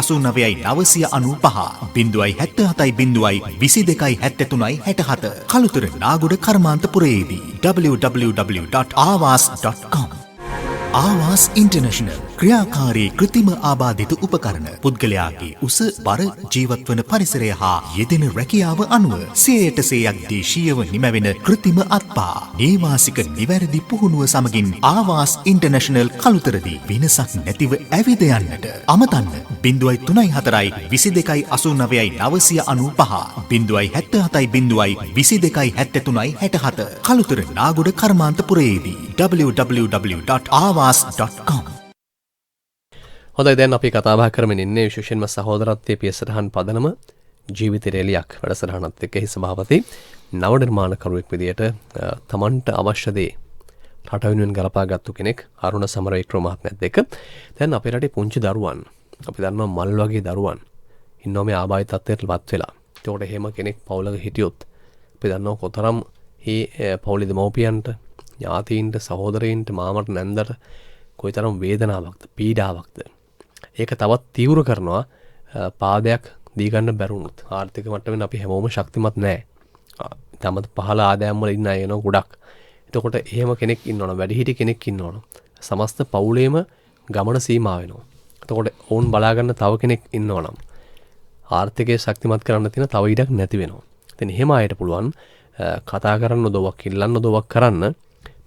89 995 077 22 73 67 කළුතර නාගොඩ කර්මාන්තපුරයේදී www.awas.com ආවාස් ඉන්ටර්නැෂනල් ක්‍රියාකාරී කෘත්‍රිම ආබාධිත උපකරණ පුද්ගලයාගේ උස බර ජීවත්වන පරිසරය හා යෙදෙන රැකියාව අනුව 100% දේශීයව නිමැවෙන කෘත්‍රිම අත්පා නේවාසික නිවැරදි පුහුණුව සමගින් ආවාස් ඉන්ටර්නැෂනල් කළුතරදී වෙනසක් නැතිව ඇවිද යන්නට අමතන්න 03 22 89 995 077 22 කළුතර නාගොඩ කර්මාන්තපුරයේදී www.awas.com හොඳයි දැන් අපි කතාබහ කරමින් ඉන්නේ විශේෂයෙන්ම සහෝදරත්වයේ පියසටහන් පදනම ජීවිත රැලියක් වැඩසටහනත් එක්ක එහි සභාපති නව නිර්මාණකරුවෙක් විදියට තමන්ට අවශ්‍ය දේ රට වෙනුවෙන් ගලපාගත්තු කෙනෙක් අරුණ සමරවික්‍රම මහත්මයාත් එක්ක දැන් අපේ රටේ පුංචි දරුවන් අපි දන්නවා මල් වගේ දරුවන් ඉන්නවා මේ ආබාධිත තත්ත්වයටපත් වෙලා. ඒකට එහෙම කෙනෙක් පවුලක හිටියොත් අපි දන්නවා කොතරම් මේ පවුලේ දෙමව්පියන්ට ඥාතීන්ට සහෝදරයින්ට මාමට නැන්දට කොයිතරම් වේදනාවක්ද පීඩාවක්ද ඒක තවත් තීව්‍ර කරනවා පාදයක් දී ගන්න බැරුණොත් ආර්ථික මට්ටමින් අපි හැමෝම ශක්තිමත් නැහැ. තමත් පහළ ආදායම් වල ඉන්න අය එනවා ගොඩක්. එතකොට එහෙම කෙනෙක් ඉන්නවනම් වැඩිහිටි කෙනෙක් ඉන්නවනම් සමස්ත පවුලේම ගමන සීමා වෙනවා. එතකොට ඕන් බලා ගන්න තව කෙනෙක් ඉන්නවනම් ආර්ථිකය ශක්තිමත් කරන්න තියෙන තව ඉඩක් නැති වෙනවා. ඉතින් එහෙම අයට පුළුවන් කතා කරන්න උදව්වක් ඉල්ලන්න උදව්වක් කරන්න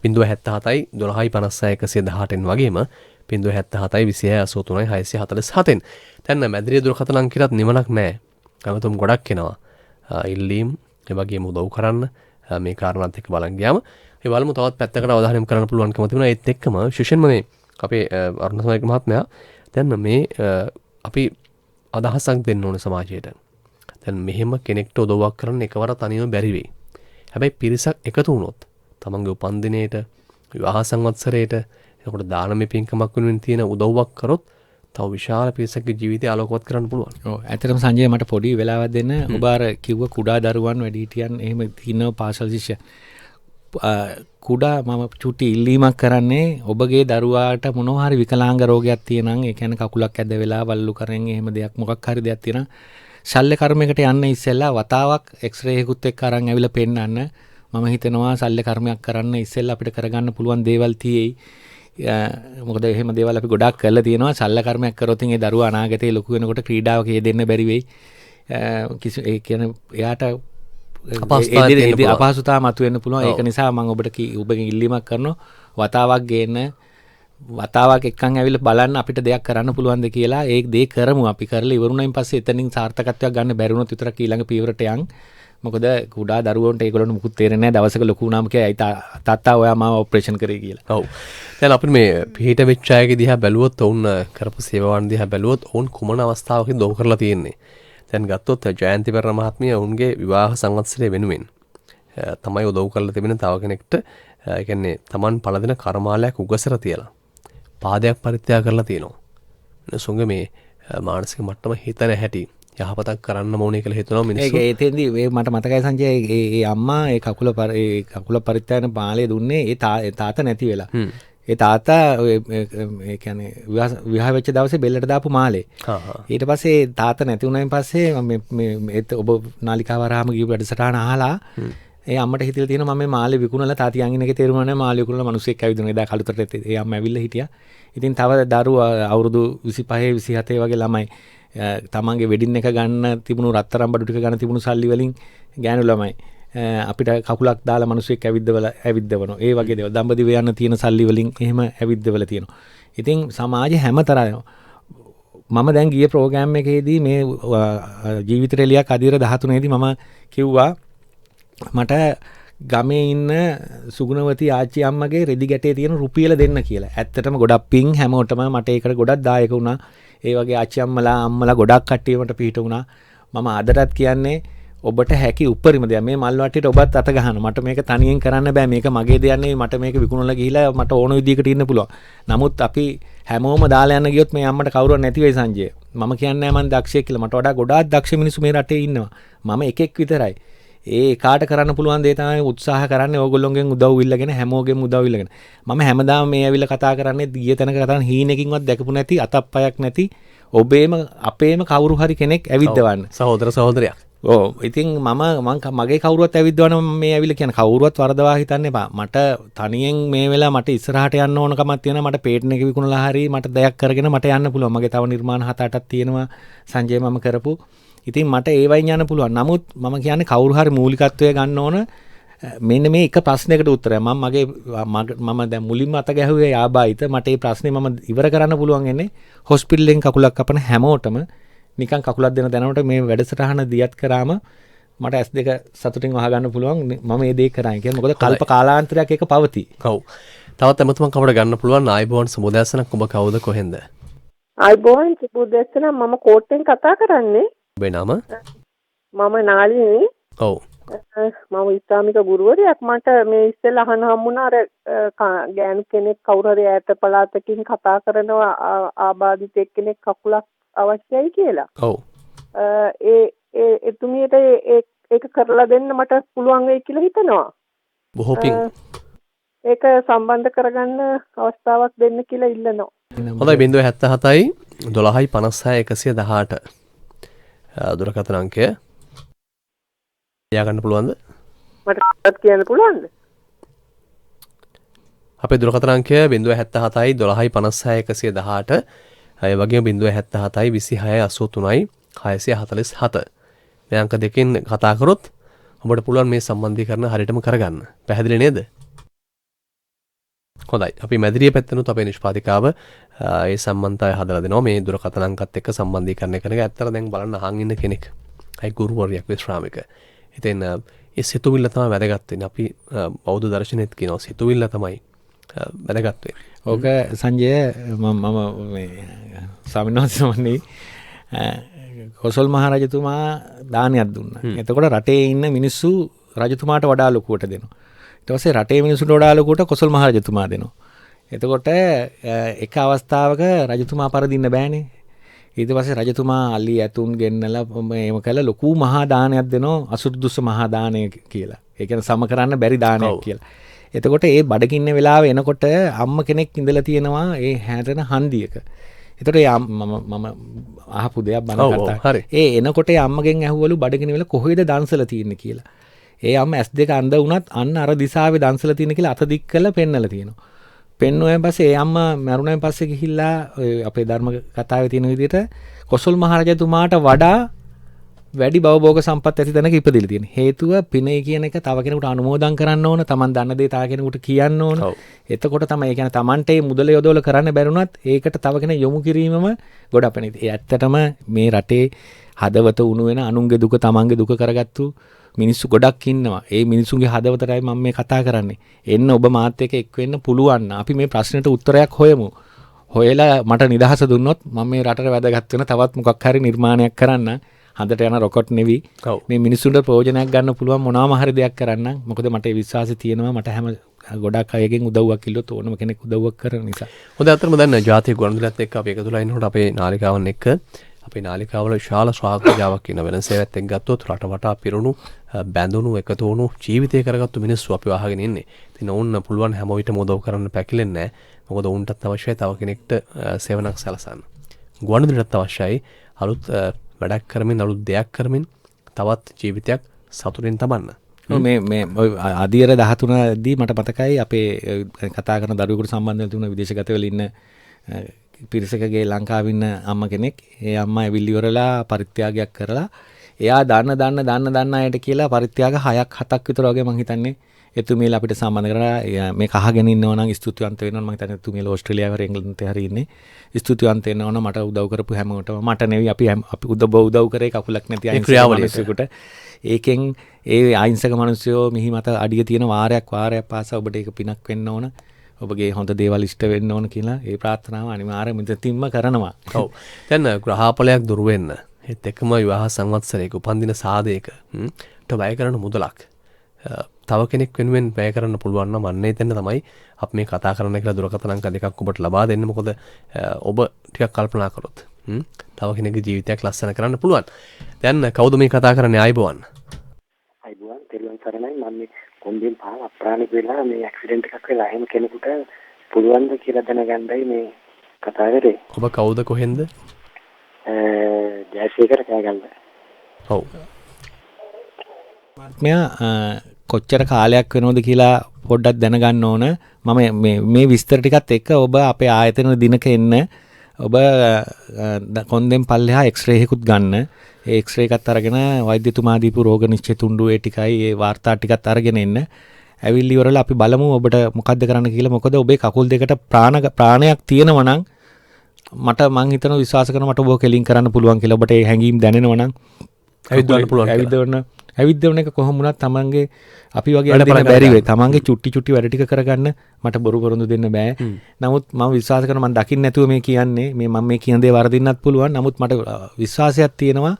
077 12 56 118 වගේම 077 26 83 647. දැන් මැදිරිය දුරකථන අංකයටත් නිවනක් නැහැ. හැමතුම් ගොඩක් එනවා. ඉල්ලීම් ඒ වගේම උදව් කරන්න මේ කාරණාත් එක්ක බලන් ගියාම ඒ වලම තවත් පැත්තකට අවධානය යොමු කරන්න පුළුවන්කම තිබුණා. ඒත් එක්කම විශේෂයෙන්ම මේ අපේ අරුණ සමරවික්‍රම මහත්මයා දැන් මේ අපි අදහසක් දෙන්න ඕනේ සමාජයට. දැන් මෙහෙම කෙනෙක්ට උදව්වක් කරන්න එකවර තනියම බැරි වෙයි. හැබැයි පිරිසක් එකතු වුණොත් තමන්ගේ උපන්දිනේට විවාහ සංවත්සරයට එතකොට දානමය පින්කමක් වෙනුවෙන් තියෙන උදව්වක් කරොත් තව විශාල පිරිසක්ගේ ජීවිතය ආලෝකවත් කරන්න පුළුවන්. ඔව් ඇත්තටම සංජය මට පොඩි වෙලාවක් දෙන්න. ඔබ අර කිව්ව කුඩා දරුවන් වැඩිහිටියන් එහෙම තියෙන පාසල් ශිෂ්‍ය කුඩා මම චුටි ඉල්ලීමක් කරන්නේ ඔබගේ දරුවාට මොනවා හරි විකලාංග රෝගයක් තියෙනම් ඒ කියන්නේ කකුලක් ඇද වෙලා වල්ලු කරෙන් එහෙම දෙයක් මොකක් හරි දෙයක් තියෙනම් ශල්‍ය කර්මයකට යන්න ඉස්සෙල්ලා වතාවක් එක්ස්රේ එකකුත් එක්ක අරන් ඇවිල්ලා පෙන්නන්න. මම හිතනවා ශල්‍ය කර්මයක් කරන්න ඉස්සෙල්ලා අපිට කරගන්න පුළුවන් දේවල් තියෙයි. මොකද එහෙම දේවල් අපි ගොඩාක් කරලා තියෙනවා. ශල්‍ය කර්මයක් කරොත් ඒ දරුවා අනාගතේ ලොකු වෙනකොට ක්‍රීඩාවක යෙදෙන්න බැරි වෙයි. කිසි ඒ කියන්නේ එයාට අපහසුතාව මතුවෙන්න පුළුවන්. ඒක නිසා මම ඔබගෙන් ඉල්ලීමක් කරනවා වතාවක් ගේන්න වතාවක් එක්කන් ඇවිල්ලා බලන්න අපිට දෙයක් කරන්න පුළුවන්ද කියලා. ඒ දේ කරමු. අපි කරලා ඉවරුණයින් පස්සේ එතනින් සාර්ථකත්වයක් ගන්න බැරි වුණොත් විතරක් ඊළඟ පියවරට යන්. මොකද කුඩා දරුවන්ට ඒගොල්ලන්ට මුකුත් තේරෙන්නේ නැහැ. දවසක ලොකු වුණාම කියයි තාත්තා ඔයා මාව ඔපරේෂන් කරේ කියලා. ඔව්. දැන් අපිට මේ පිහිට වෙච්ච අයගේ දිහා බැලුවොත් ඔවුන් කරපු සේවාවන් දිහා බැලුවොත් ඔවුන් කුමන අවස්ථාවකද දොව කරලා තියෙන්නේ. දැන් ගත්තොත් ජයන්ති පෙරේරා මහත්මිය ඔවුන්ගේ විවාහ සංවත්සරය වෙනුවෙන් තමයි උදව් කරලා තිබෙන තව කෙනෙක්ට ඒ කියන්නේ Taman පළදෙන කර්මාලයක් උගසර තියලා පාදයක් පරිත්‍යාග කරලා තියෙනවා. මිනිසුන්ගේ මේ මානසික මට්ටම හිතන හැටි යහපතක් කරන්න ඕනේ කියලා හිතනවා මිනිස්සු. ඒක එතෙන්දී මට මතකයි සංජය ඒ අම්මා ඒ කකුල පරිත්‍යාගන පාළේ දුන්නේ ඒ තාත්තා නැති වෙලා. ඒ තාත්තා ඒ කියන්නේ විවාහ වෙච්ච දවසේ බෙල්ලට දාපු මාලේ. ඊට පස්සේ තාත්තා නැති වුණායින් පස්සේ මේ ඔබ නාලිකාව හරහාම ගිහුව වැඩසටහන අහලා ඒ අම්මට හිතලා තියෙනවා මම මේ මාලේ විකුණලා තාත්තා යන් ඉන්නකේ තේරුම නැහැ මාලේ විකුණලා මිනිස්සෙක් ඇවිදිනවා. එදා කළුතරට ඒ අම්මා ඇවිල්ලා හිටියා. ඉතින් තව දරුවා අවුරුදු 25 27 වගේ ළමයි තමන්ගේ වෙඩින් එක ගන්න තිබුණු රත්තරන් බඩු ටික ගන්න තිබුණු සල්ලි වලින් ගෑනු ළමයි අපිට කකුලක් දාලා මිනිස්සෙක් ඇවිද්දවනවා. ඒ වගේ දේවල් දඹදිව යන්න තියෙන සල්ලි වලින් එහෙම ඇවිද්දවල තියෙනවා. ඉතින් සමාජයේ හැමතරම මම දැන් ගිය ප්‍රෝග්‍රෑම් එකේදී මේ ජීවිත රැලියක් අදියර 13 දී මම කිව්වා මට ගමේ ඉන්න සුගුණවති ආච්චි අම්මගේ රෙදි ගැටේ තියෙන රුපියල දෙන්න කියලා. ඇත්තටම ගොඩක් පිං හැමෝටම මට ඒකට ගොඩක් දායක වුණා. ඒ වගේ ආච්චි අම්මලා ගොඩක් කට්ටිය මට පිට වුණා. මම අදටත් කියන්නේ ඔබට හැකි උපරිම දෙයක් මේ මල් වටේට ඔබත් අත ගහන මට මේක තනියෙන් කරන්න බෑ මේක මගේ දෙයක් නෙවෙයි මට මේක විකුණලා ගිහිලා මට ඕන විදිහකට ඉන්න පුළුවන්. නමුත් අපි හැමෝම දාලා යන්න ගියොත් මේ අම්මට කවුරුවත් නැති වෙයි සංජය. මම කියන්නේ මම දක්ෂයෙක් කියලා. මට වඩා ගොඩාක් දක්ෂ මිනිස්සු මේ රටේ ඉන්නවා. මම එකෙක් විතරයි. ඒ කාට කරන්න පුළුවන් දේ තමයි උත්සාහ කරන්නේ ඕගොල්ලෝගෙන් උදව් ඉල්ලගෙන හැමෝගෙම උදව් ඉල්ලගෙන. මම හැමදාම මේ ඇවිල්ලා කතා කරන්නේ ගිය තැනක කතා හීනකින්වත් දැකපු නැති අතප්පයක් නැති ඔබේම අපේම කවුරු හරි කෙනෙක් ඇවිද්දවන්න. සහෝදර සහෝදරයක්. ඕ ඉතින් මගේ කවුරුවත් ඇවිද්දවන මේ ඇවිල්ලා කියන කවුරුවත් වරදවා හිතන්න එපා. මට තනියෙන් මේ වෙලාව මට ඉස්සරහට යන්න ඕන කමක් තියෙනවා. මට පේටන් එක විකුණලා හරි මට දෙයක් කරගෙන මට යන්න පුළුවන්. මගේ තව නිර්මාණ 7-8ක් තියෙනවා සංජය මම කරපු. ඉතින් මට ඒවයින් යන්න පුළුවන්. නමුත් මම කියන්නේ කවුරු හරි මූලිකත්වය ගන්න ඕන. මෙන්න මේ එක ප්‍රශ්නයකට උත්තරය මම දැන් මුලින්ම අත ගැහුවේ ආබායිත මට මේ ප්‍රශ්නේ මම ඉවර කරන්න පුළුවන් ඉන්නේ හොස්පිටල් එකෙන් කකුලක් කපන හැමෝටම නිකන් කකුලක් දෙන දැනට මේ වැඩසටහන දියත් කරාම මට S2 සතුටින් වහගන්න පුළුවන් මම මේ දේ කරන්නේ කියලා. මොකද කල්ප කාලාන්තරයක් එක පවතී. ඔව්. තවත් අමතුමක් අපිට ගන්න පුළුවන් ආයිබෝන් සමුදෑසනක් ඔබ කවුද කොහෙන්ද? ආයිබෝන් සමුදෑසන මම කෝට්ටෙන් කතා කරන්නේ. ඔබේ නම? මම නාලිනී. ඔව්. මම ඉස්ලාමික ගුරුවරයෙක්. මට මේ ඉස්සෙල්ලා අහන්න හම්බුණා අර ගෑනු කෙනෙක් කවුරු හරි ඈත පළාතකින් කතා කරනවා ආබාධිතෙක් කෙනෙක් කකුලක් අවශ්‍යයි කියලා. ඔව්. එතුමියට ඒක කරලා දෙන්න මට පුළුවන් වෙයි කියලා හිතනවා. බොහෝ පිං. ඒක සම්බන්ධ කරගන්න අවස්ථාවක් දෙන්න කියලා ඉල්ලනවා. හොඳයි 077යි 12යි 56 118 දුරකථන අංකය ලියා ගන්න පුළුවන්ද? මට කියන්න පුළුවන්ද? අපේ දුරකථන අංකය 077යි 12යි 56 118 ඒ වගේම 077යි 26 83යි 647 මේ අංක දෙකෙන් කතා කරොත් ඔබට පුළුවන් මේ සම්බන්ධීකරණ හරියටම කරගන්න. පැහැදිලි නේද? හොඳයි. අපි මැදිරිය පැත්තෙනුත් අපේ නිෂ්පාදිකාව ඒ සම්බන්ධතාවය හදලා දෙනවා මේ දුරකථන අංකත් එක්ක සම්බන්ධීකරණය කරන එක. ඇත්තට දැන් බලන්න අහන් ඉන්න කෙනෙක්. අයි ගුරුවරයෙක් විශ්‍රාමික. ඉතින් ඒ සිතුවිල්ල තමයි වැදගත් වෙන්නේ. අපි බෞද්ධ දර්ශනෙත් කියනවා සිතුවිල්ල තමයි වැදගත් වෙන්නේ. ඕක සංජය මම මේ ස්වාමීන් වහන්සේ කොසල් මහරජතුමා දානයක් දුන්නා. එතකොට රටේ ඉන්න මිනිස්සු රජතුමාට වඩා ලොකුවට දෙනවා. ඊට පස්සේ රටේ මිනිස්සුන්ට වඩා ලොකුවට කොසල් මහරජතුමා දෙනවා. එතකොට එක අවස්ථාවක රජතුමා පරදින්න බෑනේ. ඊට පස්සේ රජතුමා අලි ඇතුන් ගෙන්නලා මේම කළා ලොකු මහා දානයක් දෙනවා අසුරුදුස්ස මහා දානය කියලා. ඒ කියන්නේ සම කරන්න බැරි දානයක් කියලා. එතකොට ඒ බඩගින්න වෙලාව එනකොට අම්ම කෙනෙක් ඉඳලා තියෙනවා ඒ හැරෙන හන්දියක. එතකොට මම අහපු දෙයක් බණ කතා. ඒ එනකොට ඒ අම්මගෙන් ඇහුවලු බඩගින්න වෙලා කොහෙද දන්සල තියෙන්නේ කියලා. ඒ අම්ම S2 අඳ වුණත් අන්න අර දිශාවේ දන්සල තියෙන කියලා අත දික් කරලා පෙන්නලා තියෙනවා. පෙන්නුවෙන් පස්සේ ඒ අම්මා මරුණෙන් පස්සේ ගිහිල්ලා අපේ ධර්ම කතාවේ තියෙන විදිහට කොසල් මහරජතුමාට වඩා වැඩි භවභෝග සම්පත් ඇති තැනක ඉපදිලා තියෙන. හේතුව පිනේ කියන එක තව කෙනෙකුට අනුමෝදන් කරන්න ඕන, Taman දන්න දේ තව කෙනෙකුට කියන්න ඕන. එතකොට තමයි ඒ කියන්නේ Tamanට මේ මුදල යොදවල කරන්න බැරුණත් ඒකට තව කෙනෙක් යොමු කිරීමම ගොඩපෙනිත. ඒ ඇත්තටම මේ රටේ හදවත උණු වෙන අනුන්ගේ දුක Tamanගේ දුක කරගත්තු මිනිස්සු ගොඩක් ඉන්නවා. ඒ මිනිසුන්ගේ හදවතටයි මම මේ කතා කරන්නේ. එන්න ඔබ මාත් එක්ක එක් වෙන්න පුළුවන්. අපි මේ ප්‍රශ්නෙට උත්තරයක් හොයමු. හොයලා මට නිදහස දුන්නොත් මම මේ රටට වැදගත් වෙන තවත් මොකක් හරි නිර්මාණයක් කරන්න. හදට යන රොකට් නෙවි. මේ මිනිස්සුන්ට ප්‍රයෝජනයක් ගන්න පුළුවන් මොනවාම හරි දෙයක් කරන්න. මොකද මට ඒ විශ්වාසය තියෙනවා මට හැම ගොඩක් අයගෙන් උදව්වක් ඉල්ලුවොත් ඕනම කෙනෙක් උදව්වක් කරන නිසා. හොඳයි අතරම දැන් ජාතික ගුවන්විදුලියත් එක්ක අපි එකතුලා ඉන්නකොට අපේ නාලිකාවන් එක්ක අපේ නාලිකාවල විශාල ශ්‍රාවකයාවක් ඉන්න වෙන සේවයත් එක්ක ගත්තොත් රට වටා පිරුණු බැඳුණු එකතු වුණු ජීවිතය කරගත්තු මිනිස්සු අපි අහගෙන ඉන්නේ. ඉතින් ඕන්න පුළුවන් හැම විටම උදව් කරන්න පැකිලෙන්නේ නැහැ. මොකද උන්ටත් අවශ්‍යයි තව කෙනෙක්ට සේවනක් සලසන්න. ගුවන්විදුලියත් අවශ්‍යයි අලුත් වැඩක් කරමින් අලුත් දෙයක් කරමින් තවත් ජීවිතයක් සතුටින් තබන්න. මේ අදියර 13 දී මට මතකයි අපේ කතා කරන දරුවෙකුට සම්බන්ධ වෙලා තිබුණ විදේශගත වෙලා ඉන්න පිරිසකගේ ලංකාවේ ඉන්න අම්ම කෙනෙක්. ඒ අම්මා ඇවිල්ලි ඉවරලා පරිත්‍යාගයක් කරලා එයා දන්න අයට කියලා පරිත්‍යාග 6ක් 7ක් විතර වගේ මං හිතන්නේ එතුමියලා අපිට සම්බන්ධ කරලා මේක අහගෙන ඉන්නවා නම් ස්තුතිවන්ත වෙනවා මං හිතන්නේ එතුමියලා ඕස්ට්‍රේලියාව හරි එංගලන්තේ හරි ඉන්නේ ස්තුතිවන්ත වෙනවා නම් මට උදව් කරපු හැමෝටම මට නෙවෙයි අපි උදව් කරේ කකුලක් නැති අයින්සක මිනිස්සුන්ට ඒකෙන් ඒ අයින්සක මිනිස්සුયો මිහි මත අඩිය තියෙන වාරයක් පාසා ඔබට ඒක පිනක් වෙන්න ඕන ඔබගේ හොඳ දේවල් ඉෂ්ට වෙන්න ඕන කියලා ඒ ප්‍රාර්ථනාව අනිවාර්යයෙන්ම තිම්ම කරනවා. ඔව්. දැන් ග්‍රහාපලයක් දුර වෙන්න ඒත් එක්කම විවාහ සංවත්සරයක උපන්දින සාදයකට වැය කරන මුදලක් තව කෙනෙක් වෙනුවෙන් වැය කරන්න පුළුවන් නම් අන්න එතන තමයි අපි මේ කතා කරන්න කියලා දුරකථන අංක දෙකක් ඔබට ලබා දෙන්න. මොකද ඔබ ටිකක් කල්පනා කරොත් තව කෙනෙකුගේ ජීවිතයක් ලස්සන කරන්න පුළුවන්. දැන් කවුද මේ කතා කරන්නේ? ආයිබෝවන්. ආයිබෝවන්. තෙරුවන් සරණයි. මම මේ කොම්බෙන් පහල අප්‍රාණික වෙලා මේ ඇක්සිඩන්ට් එකක් වෙලා එහෙම කෙනෙකුට පුළුවන් ද කියලා දැනගන්නයි මේ කතා කරේ. ඔබ කවුද කොහෙන්ද? ජයසේකර කෑගල්ල. ඔව්. මෙයා කොච්චර කාලයක් වෙනවද කියලා පොඩ්ඩක් දැනගන්න ඕන. මම මේ විස්තර ටිකත් එක්ක ඔබ අපේ ආයතන දිනක එන්න. ඔබ කොන්දෙන් පල්ලෙහා එක්ස්රේ එකකුත් ගන්න. ඒ එක්ස්රේ එකත් අරගෙන වෛද්‍යතුමා දීපු රෝග නිශ්චය තුණ්ඩුවේ ටිකයි ඒ වාර්තා ටිකත් අරගෙන එන්න. ඇවිල්ලි ඉවරලා අපි බලමු ඔබට මොකද්ද කරන්න කියලා. මොකද ඔබේ කකුල් දෙකට ප්‍රාණයක් තියෙනවා නම් මට මං හිතනවා විශ්වාස කරනවා මට ඔබ කෙලින් කරන්න පුළුවන් කියලා. ඔබට ඒ හැඟීම් දැනෙනවා නම් ඇවිද්දවන්න පුළුවන්. ඇවිද්දවන එක කොහොම වුණත් තමන්ගේ අපි වගේ අර දෙන්න බැරි වෙයි. තමන්ගේ චුට්ටි වැඩ ටික කරගන්න මට බොරු පොරොන්දු දෙන්න බෑ. නමුත් මම විශ්වාස කරනවා මම දකින්න නැතුව මේ කියන්නේ මම මේ කියන දේ වරදින්නත් පුළුවන්. නමුත් මට විශ්වාසයක් තියෙනවා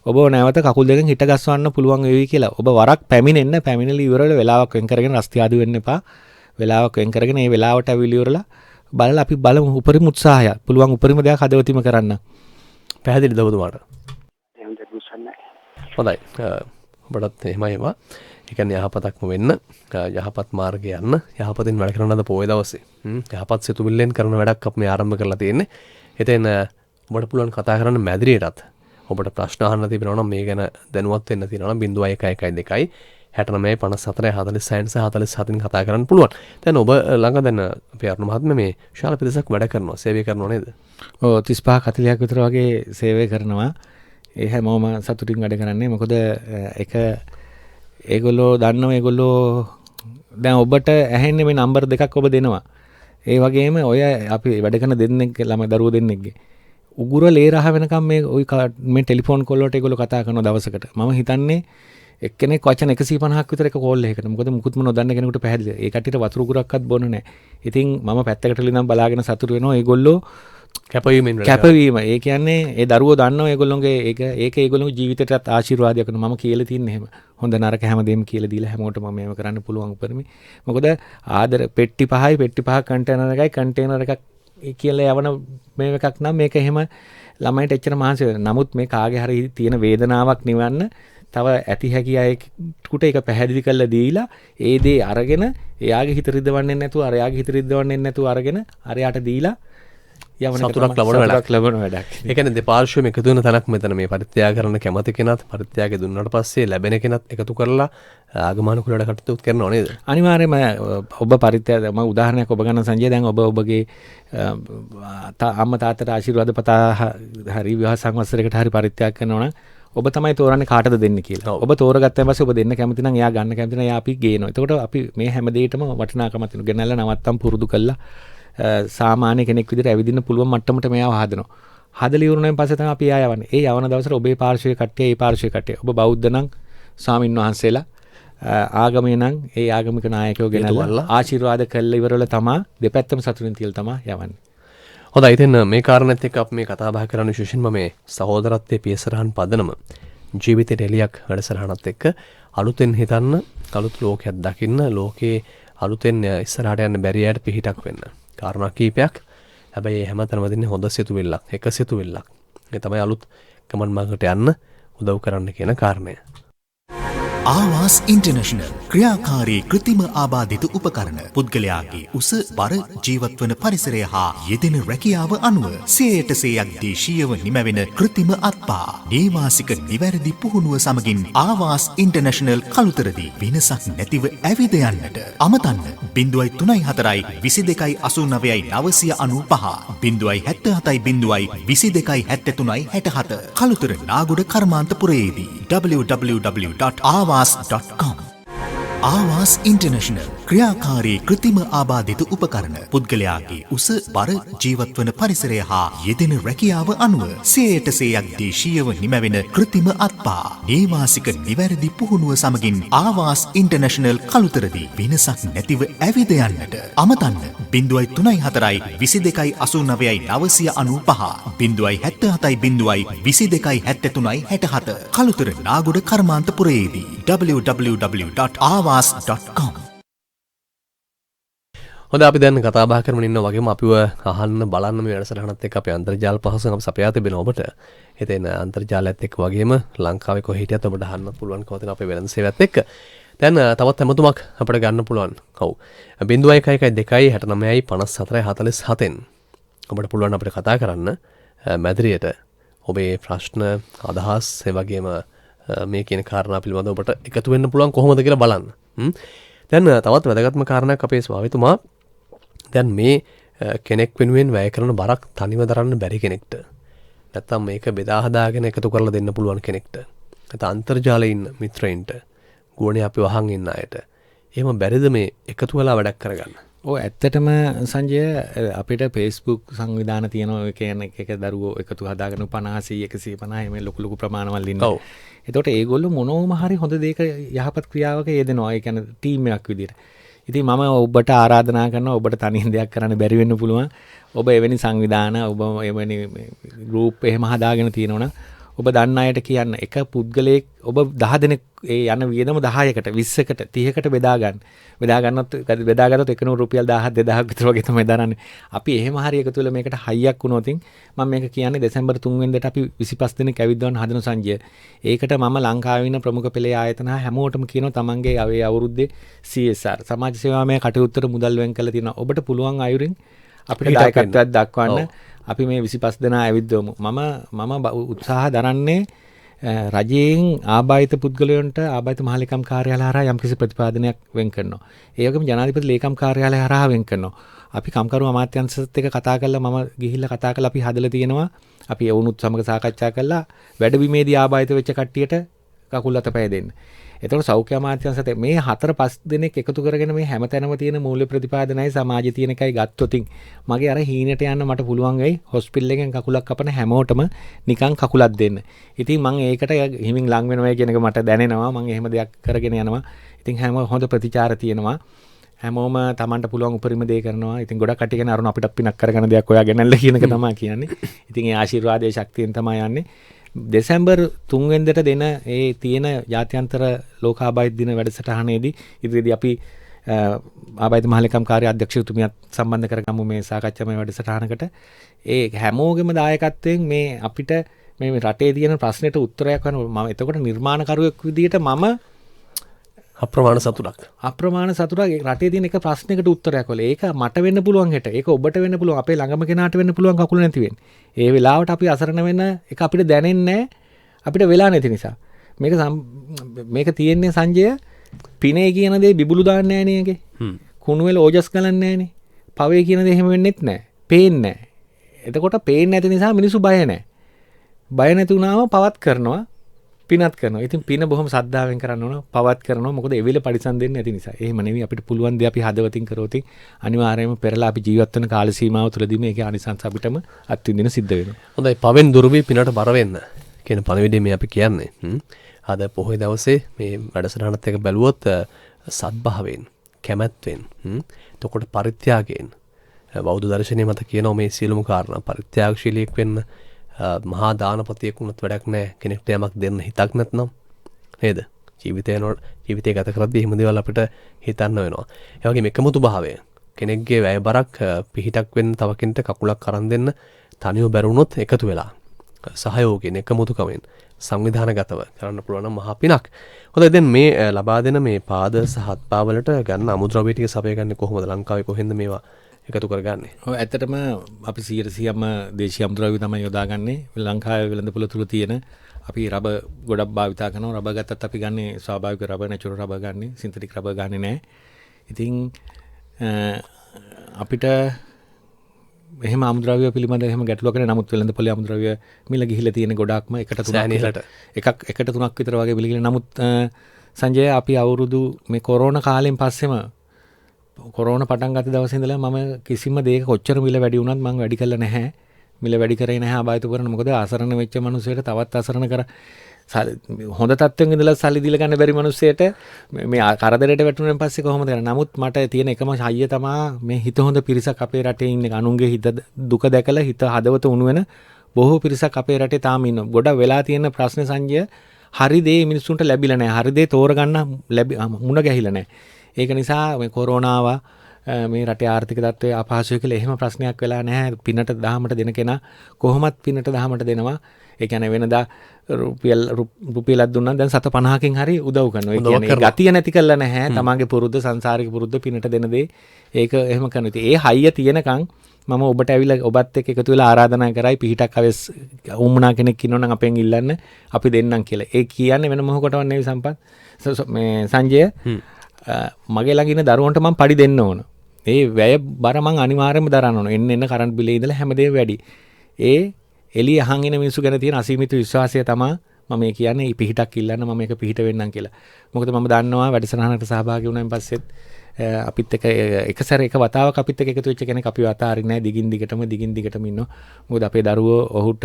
ඔබ නැවත කකුල් දෙකෙන් හිට ගස්වන්න පුළුවන් වෙයි කියලා. ඔබ වරක් පැමිණෙලි ඉවරලා වෙලාවක් වෙන් කරගෙන රස්තියාදු වෙන්න එපා. වෙලාවක් වෙන් කරගෙන ඒ වෙලාවට ඇවිල්ලි ඉවරලා බලලා අපි බලමු උපරිම උත්සාහය. පුළුවන් උපරිම දෙයක් හදවතින්ම කරන්න. පැහැදිලිද ඔබතුමාට? එහෙනම් දෙපුසන්නයි. හොඳයි. ඔබටත් එහෙමයි ඒවා. ඒ කියන්නේ යහපතක්ම වෙන්න, යහපත් මාර්ගේ යන්න, යහපතින් වැඩ කරන අද පොයේ දවසේ. යහපත් සිතුවිල්ලෙන් කරන වැඩක් අපි මේ ආරම්භ කරලා තියෙන්නේ. එතෙන් ඔබට පුළුවන් කතා කරන්න මැදිරියටත්. ඔබට ප්‍රශ්න අහන්න තිබෙනවා නම් මේ ගැන දැනුවත් වෙන්න තියෙනවා නම් 0112 69 54 46 47 කතා කරන්න පුළුවන්. දැන් ඔබ ළඟ දැන් අපේ අරුණ මහත්මයා මේ ශාල පිරිසක් වැඩ කරනවා, සේවය කරනවා නේද? ඔව් 35 40ක් විතර වගේ සේවය කරනවා. ඒ හැමෝම සතුටින් වැඩ කරන්නේ. මොකද ඒගොල්ලෝ දන්නවා ඒගොල්ලෝ දැන් ඔබට ඇහෙන්නේ මේ නම්බර් දෙකක් ඔබ දෙනවා. ඒ වගේම ඔය අපි වැඩ කරන දෙන්නෙක් ළම දරුවෝ දෙන්නෙක්ගේ උගුර ලේ රහ වෙනකම් මේ ටෙලිෆෝන් කෝල් වලට ඒගොල්ලෝ කතා කරන දවසකට මම හිතන්නේ එක්කෙනෙක් වචන 150ක් විතර එක කෝල් එකකට. මොකද මුකුත්ම නොදන්න කෙනෙකුට පැහැදිලි. ඒ කට්ටියට වතුර උගුරක්වත් බොන්න නැහැ. ඉතින් මම පැත්තකට ලින්නම් බලාගෙන සතුටු වෙනවා. ඒගොල්ලෝ කැපවීම. ඒ කියන්නේ ඒ දරුවෝ දන්නවා ඒගොල්ලෝගේ ඒක ඒගොල්ලෝගේ ජීවිතයටත් ආශිර්වාදයක් වෙනවා. මම කියලා තින්නේ එහෙම. හොඳ නරක හැමදේම කියලා දීලා හැමෝටම මම මේව කරන්න පුළුවන් උපරිමයි. මොකද ආදර පෙට්ටි 5 කන්ටේනර් එකයි කන්ටේනර් එකක් කියලා යවන මේ එකක් නම් මේක එහෙම ළමයිට එච්චර මහන්සි වෙනවා. නමුත් මේ කාගේ හරි තියෙන වේදනාවක් නිවන්න තව ඇති හැකි අයෙකුට ඒක පැහැදිලි කරලා දීලා ඒ දේ අරගෙන එයාගේ හිත රිදවන්නේ නැතුව අරයාගේ හිත රිදවන්නේ නැතුව අරගෙන අරයාට දීලා සතුටක් ලබන වැඩක්. ඒ කියන්නේ දෙපාර්ශ්වයම එකතු වෙන තැනක් මෙතන මේ පරිත්‍යාග කරන කැමති කෙනත් පරිත්‍යාගය දුන්නාට පස්සේ ලැබෙන කෙනත් එකතු කරලා ආගමනුකූල වැඩ කටයුතු කරනව නේද? අනිවාර්යයෙන්ම ඔබ පරිත්‍යාග මම උදාහරණයක් ඔබ ගන්න සංජය දැන් ඔබගේ අම්මා තාත්තට ආශිර්වාද පතා හරි විවාහ සංවත්සරයකට හරි පරිත්‍යාග කරනවා නම් ඔබ තමයි තෝරන්නේ කාටද දෙන්න කියලා. ඔබ තෝරගත්තන් පස්සේ ඔබ දෙන්න කැමති නම් එයා ගන්න කැමති නම් එයා අපි ගේනවා. එතකොට අපි මේ හැම දෙයකටම වටිනාකමක් තියෙනවා. ගෙනල්ලා නවත්තම් පුරුදු කළා සාමාන්‍ය කෙනෙක් විදිහට ඇවිදින්න පුළුවන් මට්ටමට මෙයාව හදනවා. හදලා ඉවරනයින් පස්සේ තමයි අපි ආය යවන්නේ. ඒ යවන දවසට ඔබේ පාර්ශ්වයේ කට්ටිය, ඒ පාර්ශ්වයේ කට්ටිය. ඔබ බෞද්ධ නම් ස්වාමින් වහන්සේලා, ආගමේ නම් ඒ ආගමික නායකයෝ ගෙනල්ලා ආශිර්වාද කළා ඉවරවල තමයි දෙපැත්තම සතුටින් තියලා තමයි යවන්නේ. හොඳයි. ඉතින් මේ කාරණෙත් එක්ක අපි මේ කතා බහ කරන විශේෂයෙන්ම මේ සහෝදරත්වයේ පියසරහන් පදනම ජීවිතේට එලියක් වැඩසටහනත් එක්ක අලුතෙන් හිතන්න, අලුත් ලෝකයක් දකින්න, ලෝකේ අලුතෙන් ඉස්සරහට යන්න බැරි අයට පිහිටක් වෙන්න. කාරණා කීපයක්. හැබැයි හැමතැනම දෙන්නේ හොඳ සිතුවිල්ලක්, එක සිතුවිල්ලක්. ඒ තමයි අලුත් ගමන් මාර්ගකට යන්න උදව් කරන්න කියන කාරණය. ආවාස් ඉන්ටර්නැෂනල් ක්‍රියාකාරී කෘතිම ආබාධිත උපකරණ පුද්ගලයාගේ උස බර ජීවත්වන පරිසරය හා යෙදෙන රැකියාව අනුව 100%ක් දේශීයව නිමැවෙන කෘතිම අත්පා නේවාසික නිවැරදි පුහුණුව සමගින් ආවාස් ඉන්ටර්නැෂනල් කළුතරදී වෙනසක් නැතිව ඇවිද යන්නට අමතන්න 0344 22 89 995 077 22 කළුතර නාගොඩ කර්මාන්තපුරයේදී www.awas.com ආවාස් ඉන්ටර්නැෂනල් ක්‍රියාකාරී කෘතිම ආබාධිත උපකරණ පුද්ගලයාගේ උස බර ජීවත්වන පරිසරය හා යෙදෙන රැකියාව අනුව 100%ක් දේශීයව නිමැවෙන කෘතිම අත්පා නේවාසික නිවැරදි පුහුණුව සමගින් ආවාස් ඉන්ටර්නැෂනල් කළුතරදී වෙනසක් නැතිව ඇවිද යන්නට අමතන්න 03 22 89 995 077 22 කළුතර නාගොඩ කර්මාන්තපුරයේදී www.awas.com. හොඳ අපි දැන් කතා බහ කරමින් ඉන්නවා වගේම අපිව අහන්න බලන්න මේ වැඩසටහනත් එක්ක අපේ අන්තර්ජාල පහසුකම් අපි සපයා තිබෙනවා ඔබට. ඉතින් අන්තර්ජාලයත් එක්ක වගේම ලංකාවේ කොහේ හිටියත් ඔබට අහන්න පුළුවන්කම තියෙන අපේ වෙළඳ සේවයත් එක්ක. දැන් තවත් හැමතුමක් අපිට ගන්න පුළුවන්. ඔව්. 0112 69 54 47න් ඔබට පුළුවන් අපිට කතා කරන්න මැදිරියට ඔබේ ප්‍රශ්න අදහස් ඒ වගේම මේ කියන කාරණා පිළිබඳව ඔබට එකතු වෙන්න පුළුවන් කොහොමද කියලා බලන්න. දැන් තවත් වැදගත්ම කාරණයක් අපේ ස්වාමීතුමා දැන් මේ කෙනෙක් වෙනුවෙන් වැය කරන බරක් තනිව දරන්න බැරි කෙනෙක්ට නැත්තම් මේක බෙදා හදාගෙන එකතු කරලා දෙන්න පුළුවන් කෙනෙක්ට නැත්නම් අන්තර්ජාලයේ ඉන්න මිත්‍රයින්ට ගුවනේ අපි වහන් ඉන්න අයට එහෙම බැරිද මේ එකතු වෙලා වැඩක් කරගන්න? ඔව් ඇත්තටම සංජය අපිට Facebook සංවිධාන තියෙනවා ඒ කියන්නේ එක දරුවෝ එකතු හදාගෙන 50 150 මේ ලොකු ලොකු ප්‍රමාණවල ඉන්නවා. ඔව්. එතකොට ඒගොල්ලෝ මොනෝම හරි හොඳ දෙයක යහපත් ක්‍රියාවක යෙදෙනවා. ඒ කියන්නේ ටීම් එකක් විදිහට. ඉතින් මම ඔබට ආරාධනා කරනවා ඔබට තනියෙන් දෙයක් කරන්න බැරි වෙන්න පුළුවන්. ඔබ එවැනි සංවිධාන ඔබ එවැනි ගෲප් එහෙම හදාගෙන තියෙනවනම් ඔබ දන්න අයට කියන්න එක පුද්ගලයෙක් ඔබ 10 දෙනෙක් ඒ යන වියදම 10කට 20කට 30කට බෙදා ගන්නොත් එකනෝ රුපියල් 1000 2000ක් විතර වගේ තමයි දරන්නේ. අපි එහෙම හරි එකතු වෙලා මේකට හයියක් වුණොත් මම මේක කියන්නේ දෙසැම්බර් 3 වෙනිදාට අපි 25 දෙනෙක් ඇවිද්දවන්න හදන සංජය. ඒකට මම ලංකාවේ ඉන්න ප්‍රමුඛ පෙළේ ආයතන හැමෝටම කියනවා තමන්ගේ අවුරුද්දේ CSR සමාජ සේවාමය කටයුත්තට මුදල් වෙන් කරලා තියෙනවා. ඔබට පුළුවන් අයුරින් අපිට දායකත්වයක් දක්වන්න. අපි මේ 25 දෙනා ඇවිද්දවමු. මම උත්සාහ දරන්නේ රජයෙන් ආබාධිත පුද්ගලයන්ට ආබාධිත මහලේකම් කාර්යාලය හරහා යම්කිසි ප්‍රතිපාදනයක් වෙන් කරනවා. ඒ වගේම ජනාධිපති ලේකම් කාර්යාලය හරහා වෙන් කරනවා. අපි කම්කරු අමාත්‍යාංශයත් එක්ක කතා කරලා මම ගිහිල්ලා කතා කරලා අපි හදලා තියෙනවා. අපි වුණුත් සමග සාකච්ඡා කරලා වැඩබිමේදී ආබාධිත වෙච්ච කට්ටියට කකුල් අතපය දෙන්න. එතකොට සෞඛ්‍ය අමාත්‍යාංශයට මේ 4-5 දෙනෙක් එකතු කරගෙන මේ හැමතැනම තියෙන මූල්‍ය ප්‍රතිපාදනයි සමාජයේ තියෙන එකයි ගත්තොතින් මගේ අර හීනට යන්න මට පුළුවන් වෙයි හොස්පිටල් එකෙන් කකුලක් කපන හැමෝටම නිකන් කකුලක් දෙන්න. ඉතින් මම ඒකට හිමින් ලං වෙනවා කියන එක මට දැනෙනවා. මම එහෙම දෙයක් කරගෙන යනවා. ඉතින් හැම හොඳ ප්‍රතිචාර තියෙනවා. හැමෝම Tamanට පුළුවන් උපරිම දේ කරනවා. ඉතින් ගොඩක් කට්ටිය කියන අරුණ අපිට පිනක් කරගන්න දෙයක් හොයාගෙනල්ල කියන එක තමයි කියන්නේ. ඉතින් ඒ ආශිර්වාදයේ ශක්තියෙන් තමයි යන්නේ. දෙසැම්බර් 3 වෙනිදාට දෙන ඒ තියෙන ජාත්‍යන්තර ලෝකාබාධිත දින වැඩසටහනේදී ඉදිරියේදී අපි ආබාධිත මහලේකම් කාර්ය අධ්‍යක්ෂතුමියත් සම්බන්ධ කරගමු මේ සාකච්ඡාමය වැඩසටහනකට. ඒ හැමෝගෙම දායකත්වයෙන් මේ අපිට මේ රටේ තියෙන ප්‍රශ්නෙට උත්තරයක් ගන්න මම එතකොට නිර්මාණකරුවෙක් විදිහට මම අප්‍රමාණ සතුටක් රටේ තියෙන එක ප්‍රශ්නයකට උත්තරයක් වල ඒක මට වෙන්න පුළුවන් හෙට ඒක ඔබට වෙන්න පුළුවන් අපේ ළඟම කෙනාට වෙන්න පුළුවන් කකුල නැති වෙන්නේ. ඒ වෙලාවට අපි අසරණ වෙන එක අපිට දැනෙන්නේ අපිට වෙලා නැති නිසා. මේක තියෙන්නේ සංජය පිනේ කියන දේ බිබුලු දාන්නේ නැහැ නේගේ. කුණු වල ඕජස් ගලන්නේ නැහැ නේ. පවේ කියන දේ එහෙම වෙන්නෙත් නැහැ. පේන්නේ නැහැ. එතකොට පේන්නේ නැති නිසා මිනිස්සු බය නැහැ. බය නැති වුණාම පවත් කරනවා. පිනත් කරනවා. ඉතින් පින බොහොම සද්ධාවෙන් කරන්න ඕන. පවත් කරනවා. මොකද එවිල පරිසම් දෙන්නේ නැති නිසා. එහෙම නෙවෙයි අපිට පුළුවන් දේ අපි හදවතින් කරොත් අනිවාර්යයෙන්ම පෙරලා අපි ජීවත් වෙන කාල සීමාව තුළදී මේකේ අනිසංස අපිටම අත්විඳින සිද්ධ වෙනවා. හොඳයි පවෙන් දුරු වී පිනට බර වෙන්න කියන පණිවිඩය මේ අපි කියන්නේ. අද පොහොය දවසේ මේ වැඩසටහනත් එක බැලුවොත් සත්භාවයෙන් කැමැත්තෙන් එතකොට පරිත්‍යාගයෙන් බෞද්ධ දර්ශනය මත කියනවා මේ සියලුම කාරණා පරිත්‍යාගශීලීෙක් වෙන්න මහා දානපතියෙක් වුණත් වැඩක් නැහැ කෙනෙක්ට යමක් දෙන්න හිතක් නැත්නම් නේද ජීවිතය ගත කරද්දී එහෙම දේවල් අපිට හිතන්න වෙනවා. ඒ වගේම එකමුතු භාවය කෙනෙක්ගේ වැය බරක් පිහිටක් වෙන්න තව කෙනෙක්ට කකුලක් අරන් දෙන්න තනියම බැරුණොත් එකතු වෙලා සහයෝගයෙන් එකමුතුකමෙන් සංවිධානගතව කරන්න පුළුවන් නම් මහා පිනක්. හොඳයි දැන් මේ ලබා දෙන මේ පාද සහ හත්පා වලට ගන්න අමුද්‍රව්‍ය ටික සපය ගන්න කොහොමද ලංකාවේ කොහෙන්ද මේවා එකතු කරගන්නේ? ඔව් ඇත්තටම අපි 100%ම දේශීය අමුද්‍රව්‍ය තමයි යොදාගන්නේ. ලංකාවේ වෙළඳපොළ තුල තියෙන අපි රබර් ගොඩක් භාවිතා කරනවා. රබර් ගත්තත් අපි ගන්නේ ස්වාභාවික රබර් නැචරල් රබර් ගන්නේ. සින්තටික් රබර් ගන්නේ නැහැ. ඉතින් අපිට එහෙම අමුද්‍රව්‍ය පිළිබඳ එහෙම ගැටලුවක් නැහැ. නමුත් වෙළඳපොළේ අමුද්‍රව්‍ය මිල ගිහිලා තියෙන ගොඩක්ම එකට තුනක් විතර වගේ මිල ගිහිලා. නමුත් සංජය අපි අවුරුදු මේ කොරෝනා කාලෙන් පස්සෙම කොරෝනා පටන් ගත්ත දවසේ ඉඳලා මම කිසිම දෙයක කොච්චර මිල වැඩි වුණත් මම වැඩි කළා නැහැ. මිල වැඩි කරේ නැහැ ආබාධිත කරන. මොකද අසරණ වෙච්ච මිනිස්සුන්ට තවත් අසරණ කර හොඳ තත්ත්වෙන් ඉඳලා සල්ලි දීලා ගන්න බැරි මිනිස්සෙට මේ කරදරයට වැටුණෙන් පස්සේ කොහොමද කරන්නේ? නමුත් මට තියෙන එකම හයිය තමයි මේ හිත හොඳ පිරිසක් අපේ රටේ ඉන්නේ. අනුන්ගේ හිත දුක දැකලා හිත හදවත උණු වෙන බොහෝ පිරිසක් අපේ රටේ තාම ඉන්නවා. ගොඩ වෙලා තියෙන ප්‍රශ්නේ සංජය හරි දේ මිනිස්සුන්ට ලැබිලා නැහැ. හරි දේ තෝරගන්න මුණ ගැහිලා නැහැ. ඒක නිසා මේ කොරෝනාව මේ රටේ ආර්ථික තත්ත්වය අපහසුයි කියලා එහෙම ප්‍රශ්නයක් වෙලා නැහැ. පිනට දහමට දෙන කෙනා කොහොමත් පිනට දහමට දෙනවා. ඒ කියන්නේ වෙනදා රුපියලක් දුන්නා දැන් 750කින් හරි උදව් කරනවා. ඒ කියන්නේ ගතිය නැති කරලා නැහැ. තමන්ගේ පුරුද්ද සංසාරික පුරුද්ද පිනට දෙන දේ ඒක එහෙම කරනවා. ඉතින් ඒ හයිය තියෙනකන් මම ඔබට ඇවිල්ලා ඔබත් එක්ක එකතු වෙලා ආරාධනා කරයි පිහිටක් අවස් උම්මනා කෙනෙක් ඉන්නවනම් අපෙන් ඉල්ලන්න අපි දෙන්නම් කියලා. ඒ කියන්නේ වෙන මොහොකටවත් නෙවෙයි සම්පත්. මේ සංජය මගේ ළඟ ඉන්න දරුවන්ට මම පඩි දෙන්න ඕන. ඒ වැය බර මං අනිවාර්යයෙන්ම දරන්න ඕන. එන්න කරන්ට් බිලේ ඉඳලා හැමදේම වැඩි. ඒ එළිය අහන් ඉන මිනිස්සු ගැන තියෙන අසීමිත විශ්වාසය තමයි මම මේ කියන්නේ මේ පිහිටක් ඉල්ලන්න මම මේක පිහිට වෙන්නම් කියලා. මොකද මම දන්නවා වැඩසටහනකට සහභාගී වුණාන් පස්සෙත් අපිත් එක්ක එක සැර එක වතාවක් අපිත් එක්ක එකතු වෙච්ච කෙනෙක් අපිව අතාරින්නේ නැහැ. දිගින් දිගටම ඉන්නවා. මොකද අපේ දරුවෝ ඔහුට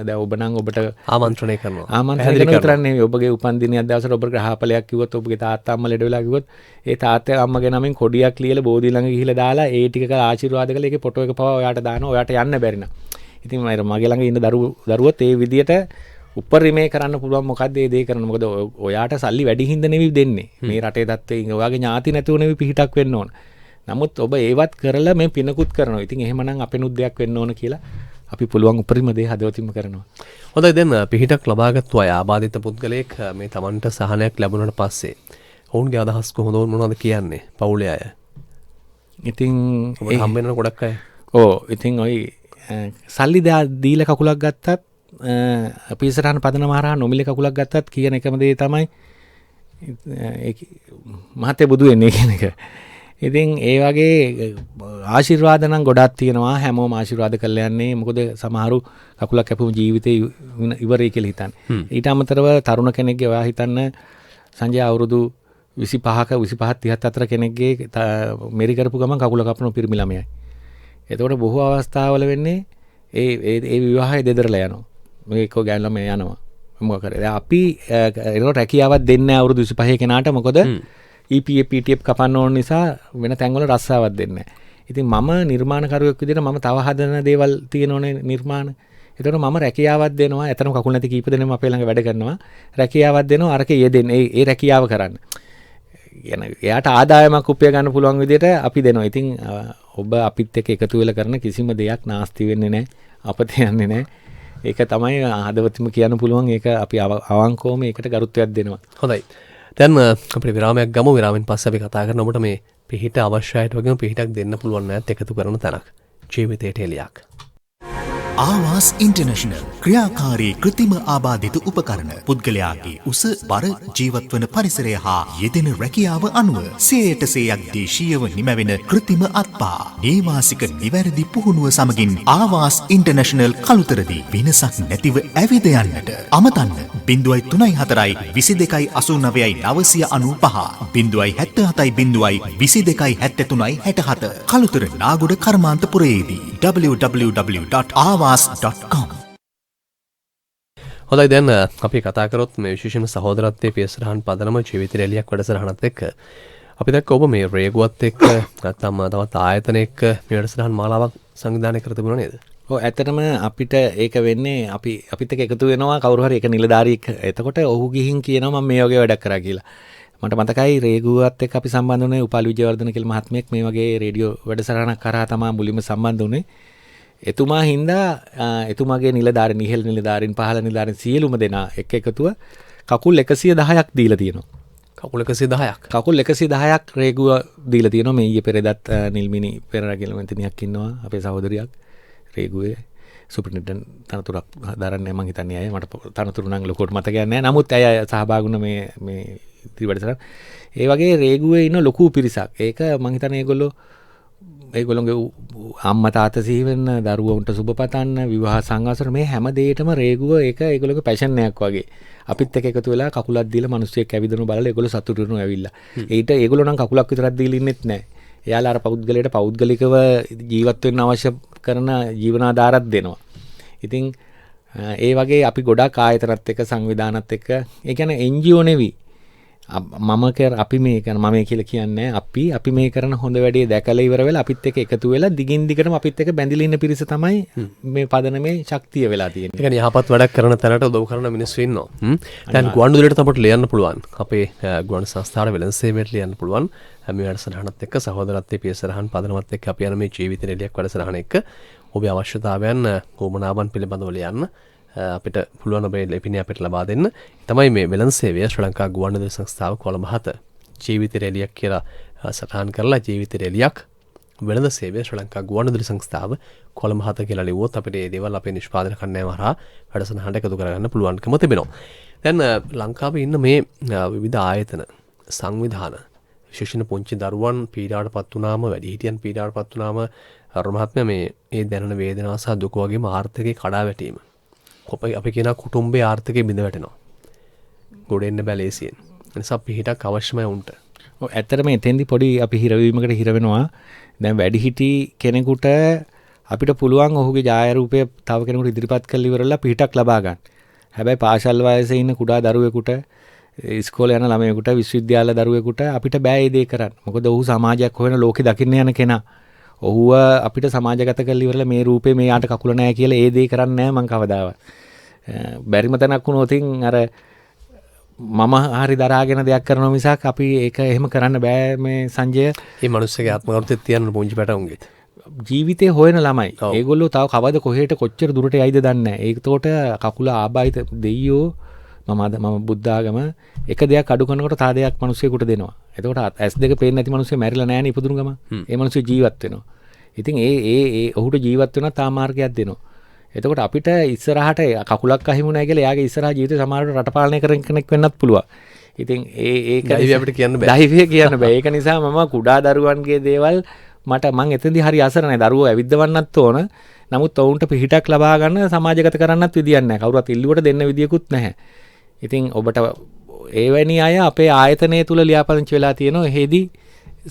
දැන් ඔබ නම් ඔබට ආමන්ත්‍රණය කරනවා. ආමන්ත්‍රණය කරනවා නෙවෙයි. ඔබගේ උපන්දිනයක් දවසට ඔබ ග්‍රහපලයක් කිව්වොත් ඔබගේ තාත්තා අම්මා ලෙඩ වෙලා කිව්වොත් ඒ තාත්තා අම්මගේ නමින් කොඩියක් ලියලා බෝධි ළඟ ගිහිල්ලා දාලා ඒ ටික කරලා ආශිර්වාද කරලා ඒකේ ෆොටෝ එක පවා ඔයාට දානවා. ඔයාට යන්න බැරි නම්. ඉතින් මගේ ළඟ ඉන්න දරුවොත් ඒ විදියට උපරිමේ කරන්න පුළුවන් මොකද්ද ඒ දේ කරන්න. මොකද ඔයාට සල්ලි වැඩි හින්දා නෙවෙයි දෙන්නේ. මේ රටේ තත්ත්වයෙන් ඔයාගේ ඥාති නැතුව නෙවෙයි පිහිටක් වෙන්න ඕන. නමුත් ඔබ ඒවත් කරලා මේ පිනකුත් කරනවා. ඉතින් එහෙමනම් අපෙනුත් දෙයක් වෙන්න ඕන කියලා අපි පුළුවන් උපරිම දේ හදවතින්ම කරනවා. හොඳයි දැන් පිහිටක් ලබාගත්තු අය ආබාධිත පුද්ගලයෙක් මේ Tamanට සහනයක් ලැබුණාට පස්සේ ඔවුන්ගේ අදහස් කොහොමද මොනවද කියන්නේ පවුලේ අය? ඉතින් ඔබ හම්බ වෙන ගොඩක් අය. ඉතින් ඔය සල්ලි දීලා කකුලක් ගත්තත් අපි ඉස්සරහන පදනම හරහා නොමිලේ කකුලක් ගත්තත් කියන එකම දේ තමයි මහතේ බුදු වෙන්නේ කියන එක. ඉතින් ඒ වගේ ආශිර්වාද නම් ගොඩක් තියෙනවා. හැමෝම ආශිර්වාද කරලා යන්නේ. මොකද සමහරු කකුලක් කැපුම ජීවිතේ ඉවරයි කියලා හිතන්නේ. ඊට අමතරව තරුණ කෙනෙක්ගේ ඔයා හිතන්න සංජය අවුරුදු 25ක 25 34 කෙනෙක්ගේ මෙරි කරපු ගමන් කකුල කපන පිරිමි ළමයයි. එතකොට බොහෝ අවස්ථාවල වෙන්නේ ඒ විවාහය දෙදරලා යනවා. මේක ගෑනු ළමයා යනවා. මොකද කරේ? අපි ඒකට රැකියාවක් දෙන්නේ අවුරුදු 25 කෙනාට. මොකද EPF PTF කපන්න ඕන නිසා වෙන තැන්වල රස්සාවක් දෙන්නේ නැහැ. ඉතින් මම නිර්මාණකරුවෙක් විදිහට මම තව හදන දේවල් තියෙනෝනේ නිර්මාණ. ඒතකොට මම රැකියාවක් දෙනවා. එතනම කකුල් නැති කීප දෙනෙක්ම අපේ ළඟ වැඩ කරනවා. රැකියාවක් දෙනවා. අරක යෙදෙන්න. ඒ රැකියාව කරන්න. එයාට ආදායමක් උපය ගන්න පුළුවන් විදිහට අපි දෙනවා. ඉතින් ඔබ අපිත් එක්ක එකතු වෙලා කරන කිසිම දෙයක් නාස්ති වෙන්නේ නැහැ. අපත යන්නේ නැහැ. ඒක තමයි හදවතින්ම කියන්න පුළුවන්. ඒක අපි අවංකවම ඒකට ගරුත්වයක් දෙනවා. හොඳයි. දැන් අපිට විරාමයක් ගමු. විරාමෙන් පස්සේ අපි කතා කරන ඔබට මේ පිහිට අවශ්‍යයිට වගේම පිහිටක් දෙන්න පුළුවන් නැත් එකතු කරන තැනක්. ජීවිතයට එලියක්. ආවාස් ඉන්ටර්නැෂනල් ක්‍රියාකාරී කෘතිම ආබාධිත උපකරණ පුද්ගලයාගේ උස බර ජීවත්වන පරිසරය හා යෙදෙන රැකියාව අනුව 100%ක් දේශීයව නිමැවෙන කෘතිම අත්පා නේවාසික නිවැරදි පුහුණුව සමගින් ආවාස් ඉන්ටර්නැෂනල් කළුතරදී වෙනසක් නැතිව ඇවිද යන්නට අමතන්න 0344 2289 995 077 කළුතර නාගොඩ කර්මාන්තපුරයේදී www.awas.com. හොඳයි දැන් අපි කතා කරොත් මේ විශේෂම සහෝදරත්වයේ පියසරහන් පදනම ජීවිත රැලියක් වැඩසටහනත් එක්ක අපි දැක්ක ඔබ මේ රේගුවත් එක්ක නැත්නම් තවත් ආයතනයක මේ වැඩසටහන් මාලාවක් සංවිධානය කර තිබුණා නේද? ඔව් ඇත්තටම අපිට ඒක වෙන්නේ අපිත් එක්ක එකතු වෙනවා කවුරු හරි එක නිලධාරියෙක්. එතකොට ඔහු ගිහින් කියනවා මම මේ වගේ වැඩක් කරා කියලා. මට මතකයි රේගුවත් එක්ක අපි සම්බන්ධ වුණේ උපාලි විජයවර්ධන කියලා මහත්මයෙක් මේ වගේ රේඩියෝ වැඩසටහනක් කරා තමයි මුලින්ම සම්බන්ධ වුණේ. එතුමා හින්දා එතුමාගේ නිලධාරීන් ඉහළ නිලධාරීන් පහළ නිලධාරීන් සියලුම දෙනා එක්ක එකතුව කකුල් 110ක් දීලා තියෙනවා. කකුල් 110ක්. කකුල් 110ක් රේගුව දීලා තියෙනවා. මේ ඊයේ පෙරේදත් නිල්මිනි පෙරේරා කියලා මෙතනියක් ඉන්නවා අපේ සහෝදරියක් රේගුවේ සුපිරිටෙන්ඩන්ට් තනතුරක් දරන්නේ මම හිතන්නේ අය මට තනතුරු නම් ලොකුවට මතකයක් නැහැ. නමුත් අය සහභාගී වුණ මේ ත්‍රිවැඩසටහන. ඒ වගේ රේගුවේ ඉන්න ලොකු පිරිසක්. ඒක මම හිතන්නේ ඒගොල්ලෝගේ අම්මා තාත්තා සිහි වෙන්න දරුවන්ට සුබ පතන්න විවාහ සංවාසර මේ හැම දෙයකටම රේගුව ඒක ඒගොල්ලෝගේ පැෂන් එකක් වගේ. අපිත් එක්ක එකතු වෙලා කකුලක් දීලා මිනිස්සෙක් ඇවිදිනු බලලා ඒගොල්ලෝ සතුටු වෙනවා ඇවිල්ලා. ඊට ඒගොල්ලෝ නම් කකුලක් විතරක් දීලා ඉන්නෙත් නැහැ. එයාලා අර පෞද්ගලයට පෞද්ගලිකව ජීවත් වෙන්න අවශ්‍ය කරන ජීවනාධාරات දෙනවා. ඉතින් ඒ වගේ අපි ගොඩක් ආයතනත් එක්ක සංවිධානත් එක්ක ඒ කියන්නේ NGO නෙවි. අපි මේ කරන මම කියලා කියන්නේ අපි මේ කරන හොඳ වැඩේ දැකලා ඉවර වෙලා අපිත් එක්ක එකතු වෙලා දිගින් දිගටම අපිත් එක්ක බැඳිලා ඉන්න පිරිස තමයි මේ පදනමේ ශක්තිය වෙලා තියෙන්නේ. ඒ කියන්නේ යහපත් වැඩක් කරන තැනට උදව් කරන මිනිස්සු ඉන්නවා. දැන් ගුවන්විදුලියට අපට ලියන්න පුළුවන්. අපේ ගුවන් සංස්ථාවට වෙළඳ සේවයට ලියන්න පුළුවන්. මේ වැඩසටහනත් එක්ක සහෝදරත්වයේ පියසරහන් පදනමත් එක්ක අපි යන මේ ජීවිත රැලියක් වැඩසටහන එක්ක ඔබේ අවශ්‍යතාවයන් උමනාවන් පිළිබඳව ලියන්න. අපිට පුළුවන් ඔබේ ලිපිණිය අපිට ලබා දෙන්න. තමයි මේ වෙළඳ සේවය ශ්‍රී ලංකා ගුවන්විදුලි සංස්ථාව කොළඹ 7 ජීවිත රැලියක් කියලා සටහන් කරලා ජීවිත රැලියක් වෙළඳ සේවය ශ්‍රී ලංකා ගුවන්විදුලි සංස්ථාව කොළඹ 7 කියලා ලිව්වොත් අපිට මේ දේවල් අපේ නිෂ්පාදන කණ්ඩායම හරහා වැඩසටහනට එකතු කරගන්න පුළුවන්කම තිබෙනවා. දැන් ලංකාවේ ඉන්න මේ විවිධ ආයතන සංවිධාන විශේෂයෙන් පුංචි දරුවන් පීඩාවටපත් වුණාම වැඩිහිටියන් පීඩාවටපත් වුණාම අරුමහත්ම මේ ඒ දැනෙන වේදනාව සහ දුක වගේම ආර්ථිකේ කඩා වැටීම අපි කියන කුටුම්බේ ආර්ථිකය බිඳ වැටෙනවා. ගොඩෙන්න බෑ ලේසියෙන්. ඒ නිසා පිහිටක් අවශ්‍යමයි උන්ට. ඔව් ඇත්තටම එතෙන්දි පොඩි අපි හිරවීමකට හිර වෙනවා. දැන් වැඩිහිටි කෙනෙකුට අපිට පුළුවන් ඔහුගේ ඡායාරූපය තව කෙනෙකුට ඉදිරිපත් කරලා ඉවරලා පිහිටක් ලබා ගන්න. හැබැයි පාසල් වයසේ ඉන්න කුඩා දරුවෙකුට ඉස්කෝලේ යන ළමයෙකුට විශ්වවිද්‍යාල දරුවෙකුට අපිට බෑ ඒ දේ කරන්න. මොකද ඔහු සමාජයක් හොයන ලෝකෙ දකින්න යන කෙනා. ඔහුව අපිට සමාජගත කරලා ඉවරලා මේ රූපේ මෙයාට කකුල නැහැ කියලා ඒ දේ කරන්නේ නැහැ මං කවදාවත්. බැරිම තැනක් වුණොත් අර මම හරි දරාගෙන දෙයක් කරනවා මිසක් අපි ඒක එහෙම කරන්න බෑ මේ සංජය. මේ මිනිස්සුගේ ආත්මගෞරවය තියන්න පුංචි පැටවුන්ගෙත්. ජීවිතේ හොයන ළමයි. ඒගොල්ලෝ තව කවද කොහෙට කොච්චර දුරට යයිද දන්නේ නැහැ. ඒකට කකුල ආබායිත දෙයියෝ මම බුද්ධ ආගම එක දෙයක් අඩු කරනකොට තා දෙයක් මිනිස්සුෙකුට දෙනවා. එතකොට S2 පේන්නේ නැති මිනිස්සු මැරිලා නැහැ නේ ඉපදුණු ගම. ඒ මිනිස්සු ජීවත් වෙනවා. ඉතින් ඒ ඔහුට ජීවත් වෙනවා තා මාර්ගයක් දෙනවා. එතකොට අපිට ඉස්සරහට කකුලක් අහිමු නැහැ කියලා එයාගේ ඉස්සරහා ජීවිතේ සමහරවිට රට පාලනය කරන කෙනෙක් වෙන්නත් පුළුවන්. ඉතින් ඒක දෛවය අපිට කියන්න බෑ. දෛවය කියන්න බෑ. ඒක නිසා මම කුඩා දරුවන්ගේ දේවල් මං එතෙන්දී හරි අසරණයි. දරුවෝ ඇවිද්දවන්නත් ඕන. නමුත් ඔවුන්ට පිහිටක් ලබා ගන්න සමාජගත කරන්නත් විදියක් නැහැ. කවුරුත් ඉල්ලුවට දෙන්න විදියකුත් නැහැ. ඉතින් ඔබට එවැනි අය අපේ ආයතනය තුල ලියාපදිංචි වෙලා තියෙනවා. එහෙදි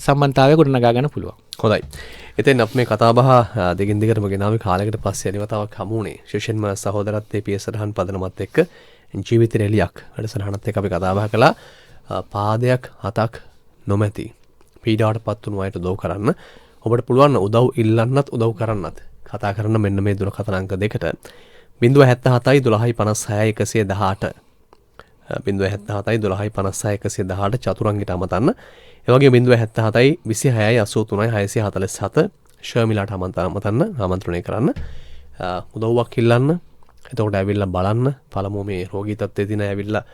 සම්බන්ධතාවය ගොඩනගා ගන්න පුළුවන්. හොඳයි. ඉතින් අපි මේ කතා බහ දෙකින් දිගටම ගෙනාවේ කාලයකට පස්සේ අනිවතාවක් හමුුනේ. විශේෂයෙන්ම සහෝදරත්වයේ පියසරහන් පදනමත් එක්ක ජීවිත රැලියක් වැඩසටහනත් එක්ක අපි කතා බහ කළා. පාදයක් හතක් නොමැති පීඩාවටපත් වුණු අයට උදව් කරන්න. ඔබට පුළුවන් උදව් ඉල්ලන්නත් උදව් කරන්නත්. කතා කරන මෙන්න මේ දුරකථන අංක දෙකට 077 12 56 118 077 12 56 118 චතුරංගයට අමතන්න. ඒ වගේ 077 26 83 647 ශර්මිලාට අමතන්න ආමන්ත්‍රණය කරන්න. උදව්වක් ඉල්ලන්න. එතකොට ඇවිල්ලා බලන්න. පළමුව මේ රෝගී තත්ත්වයේ දින ඇවිල්ලා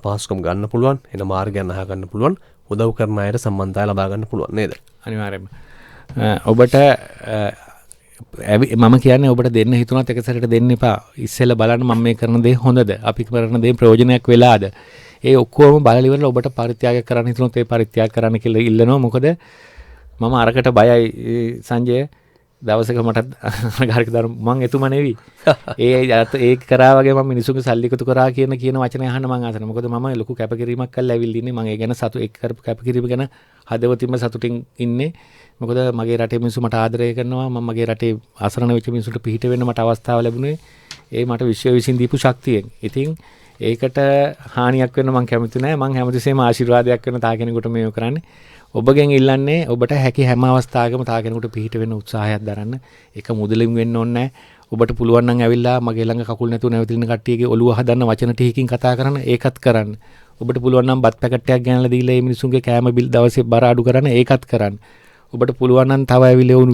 පහසුකම් ගන්න පුළුවන්. එන මාර්ගයන් අහ ගන්න පුළුවන්. උදව් කරන අයට සම්බන්ධතාවය ලබා ගන්න පුළුවන් නේද? අනිවාර්යයෙන්ම. ඔබට මම කියන්නේ ඔබට දෙන්න හිතුණත් එක සැරේට දෙන්න එපා. ඉස්සෙල්ලා බලන්න මම මේ කරන දේ හොඳද? අපි කරන දේ ප්‍රයෝජනයක් වෙලාද? ඒ ඔක්කොම බලලා ඉවරලා ඔබට පරිත්‍යාග කරන්න හිතුණොත් ඒ පරිත්‍යාග කරන්න කියලා ඉල්ලනවා. මොකද මම අරකට බයයි සංජය. දවසක මට ගාරික දරු මං එතුම නෙවි. ඒ කරා වගේ මම මිනිසුන්ගේ සල්ලි එකතු කරා කියන වචනේ අහන්න මං ආසන. මොකද මම ලොකු කැපකිරීමක් කරලා ඇවිල්ලා ඉන්නේ. මම ඒ ගැන කරපු කැපකිරීම ගැන හදවතින්ම සතුටින් ඉන්නේ. මොකද මගේ රටේ මිනිස්සු මට ආදරය කරනවා. මම මගේ රටේ අසරණ වෙච්ච මිනිස්සුන්ට පිහිට වෙන්න මට අවස්ථාව ලැබුණේ. ඒ මට විශ්ව විසින් දීපු ශක්තියෙන්. ඉතින් ඒකට හානියක් වෙන්න මං කැමති නැහැ. මං හැමතිස්සෙම ආශිර්වාදයක් වෙන තා කෙනෙකුට මේක කරන්නේ. ඔබගෙන් ඉල්ලන්නේ ඔබට හැකි හැම අවස්ථාවකම තා කෙනෙකුට පිහිට වෙන්න උත්සාහයක් දරන්න. ඒක මුදලින් වෙන්න ඕනේ නැහැ. ඔබට පුළුවන් නම් ඇවිල්ලා මගේ ළඟ කකුල් නැතුව නැවතින කට්ටියගේ ඔළුව හදන්න වචන ටිකකින් කතා කරන්න. ඒකත් කරන්න. ඔබට පුළුවන් නම් බත් පැකට්ටයක් ගෙනල්ලා දීලා මේ මිනිසුන්ගේ කෑම බිල් දවසේ බර අඩු කරන්න. ඒකත් කරන්න. ඔබට පුළුවන් නම් තව ඇවිල්ලා වුණු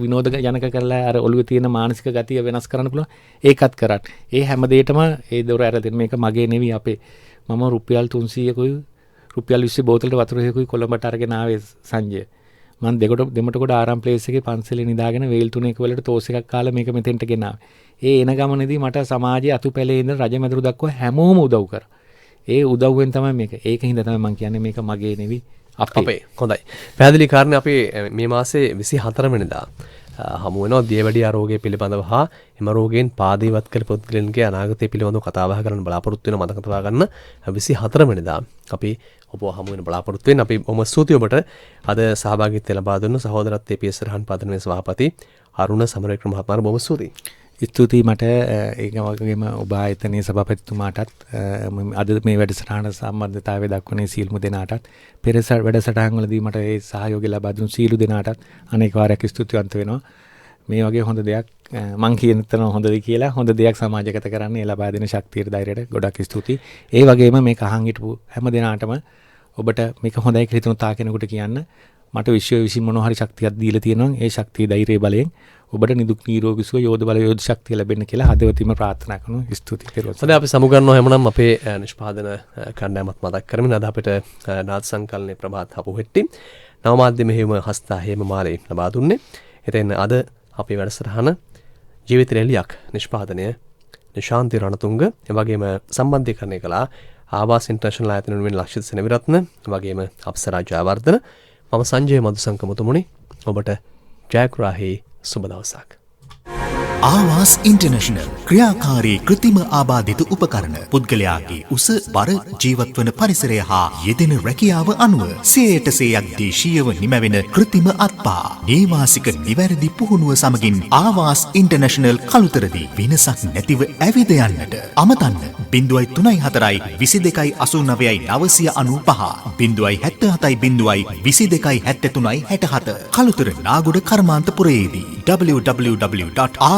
විනෝද ජනක කරලා අර ඔළුවේ තියෙන මානසික ගතිය වෙනස් කරන්න පුළුවන්. ඒකත් කරන්න. ඒ හැම දෙයකම ඒ දොර ඇර දෙන්න. මේක මගේ නෙවෙයි අපේ. මම රුපියල් 300කුයි රුපියල් 20 බෝතලට වතුර එකකුයි කොළඹට අරගෙන ආවේ සංජය. මම දෙමටකොට ආරම් ප්ලේස් එකේ පන්සලේ නිදාගෙන වේල් 3 වලට තෝස් එකක් කාලා මේක මෙතෙන්ට ගෙනාවේ. ඒ එන ගමනේදී මට සමාජයේ අතුපැලේ ඉඳන් රජමැදුරු දක්වා හැමෝම උදව් කරා. ඒ උදව්වෙන් තමයි මේක. ඒකින්ද තමයි මම කියන්නේ මේක මගේ නෙවෙයි අපේ. හොඳයි. පැහැදිලි කාරණේ අපි මේ මාසේ 24 වෙනිදා හමුවෙනවා දියවැඩියා රෝගය පිළිබඳව හා එම රෝගයෙන් පාදීවත් කළ පුද්ගලයන්ගේ අනාගතය පිළිබඳව කතා බහ කරන්න බලාපොරොත්තු වෙන මතක තබා ගන්න 24 වෙනිදා අපි ඔබ හමු වෙන බලාපොරොත්තු වෙන අපි බොහොම ස්තුතියි ඔබට අද සහභාගීත්වය ලබා දුන්න සහෝදරත්වයේ පියසරහන් පදනමේ සභාපති අරුණ සමරවික්‍රම මහත්මයාට බොහොම ස්තුතියි. ස්තුතියි මට ඒක වගේම ඔබ ආයතනයේ සභාපතිතුමාටත් අද මේ වැඩසටහන සම්බන්ධතාවය දක්වන්නේ සීලමු දෙනාටත් පෙර වැඩසටහන් වලදී මට ඒ සහයෝගය ලබා දුන් සීලු දෙනාටත් අනේක වාරයක් ස්තුතිවන්ත වෙනවා. මේ වගේ හොඳ දෙයක් මං කියන තන හොඳද කියලා හොඳ දෙයක් සමාජගත කරන්න ඒ ලබා දෙන ශක්තියට ධෛර්යයට ගොඩක් ස්තුතියි. ඒ වගේම මේක අහන් හිටපු හැම දෙනාටම ඔබට මේක හොඳයි කියලා හිතන තා කෙනෙකුට කියන්න මට විශ්වය විසින් මොන හරි ශක්තියක් දීලා තියෙනවා. ඒ ශක්තිය ධෛර්යය බලයෙන් ඔබට නිදුක් නිරෝගී සුව යෝධ බල යෝධ ශක්තිය ලැබෙන්න කියලා හදවතින්ම ප්‍රාර්ථනා කරනවා. ස්තුතියි පෙරවස්. හොඳයි අපි සමුගන්නවා හැමනම් අපේ නිෂ්පාදන කණ්ඩායමත් මතක් කරමින් අද අපිට නාද සංකලනයේ ප්‍රභාත් හපුහෙට්ටි නව මාධ්‍ය මෙහෙයුම හස්තා හේම මාලේ ලබා දුන්නේ. එතෙන් අද අපේ වැඩසටහන ජීවිත රැලියක් නිෂ්පාදනය නිශාන්ති රණතුංග එවැගේම සම්බන්ධීකරණය කළා ආවාස ඉන්ටර්නැෂනල් ආයතන වෙනුවෙන් ලක්ෂිත සෙනවිරත්න එවැගේම අප්සරා ජයවර්ධන මම සංජය මදුසංක මුතුමුනි ඔබට ජයග්‍රාහී සුබ දවසක්. ආවාස් ඉන්ටර්නැෂනල් ක්‍රියාකාරී කෘතිම ආබාධිත උපකරණ පුද්ගලයාගේ උස බර ජීවත්වන පරිසරය හා යෙදෙන රැකියාව අනුව 100%ක් දේශීයව නිමැවෙන කෘතිම අත්පා නේවාසික නිවැරදි පුහුණුව සමගින් ආවාස් ඉන්ටර්නැෂනල් කළුතරදී වෙනසක් නැතිව ඇවිද යන්නට අමතන්න 0344 22 89 995 077 22 73 67 කළුතර නාගොඩ කර්මාන්තපුරයේදී www.avas.com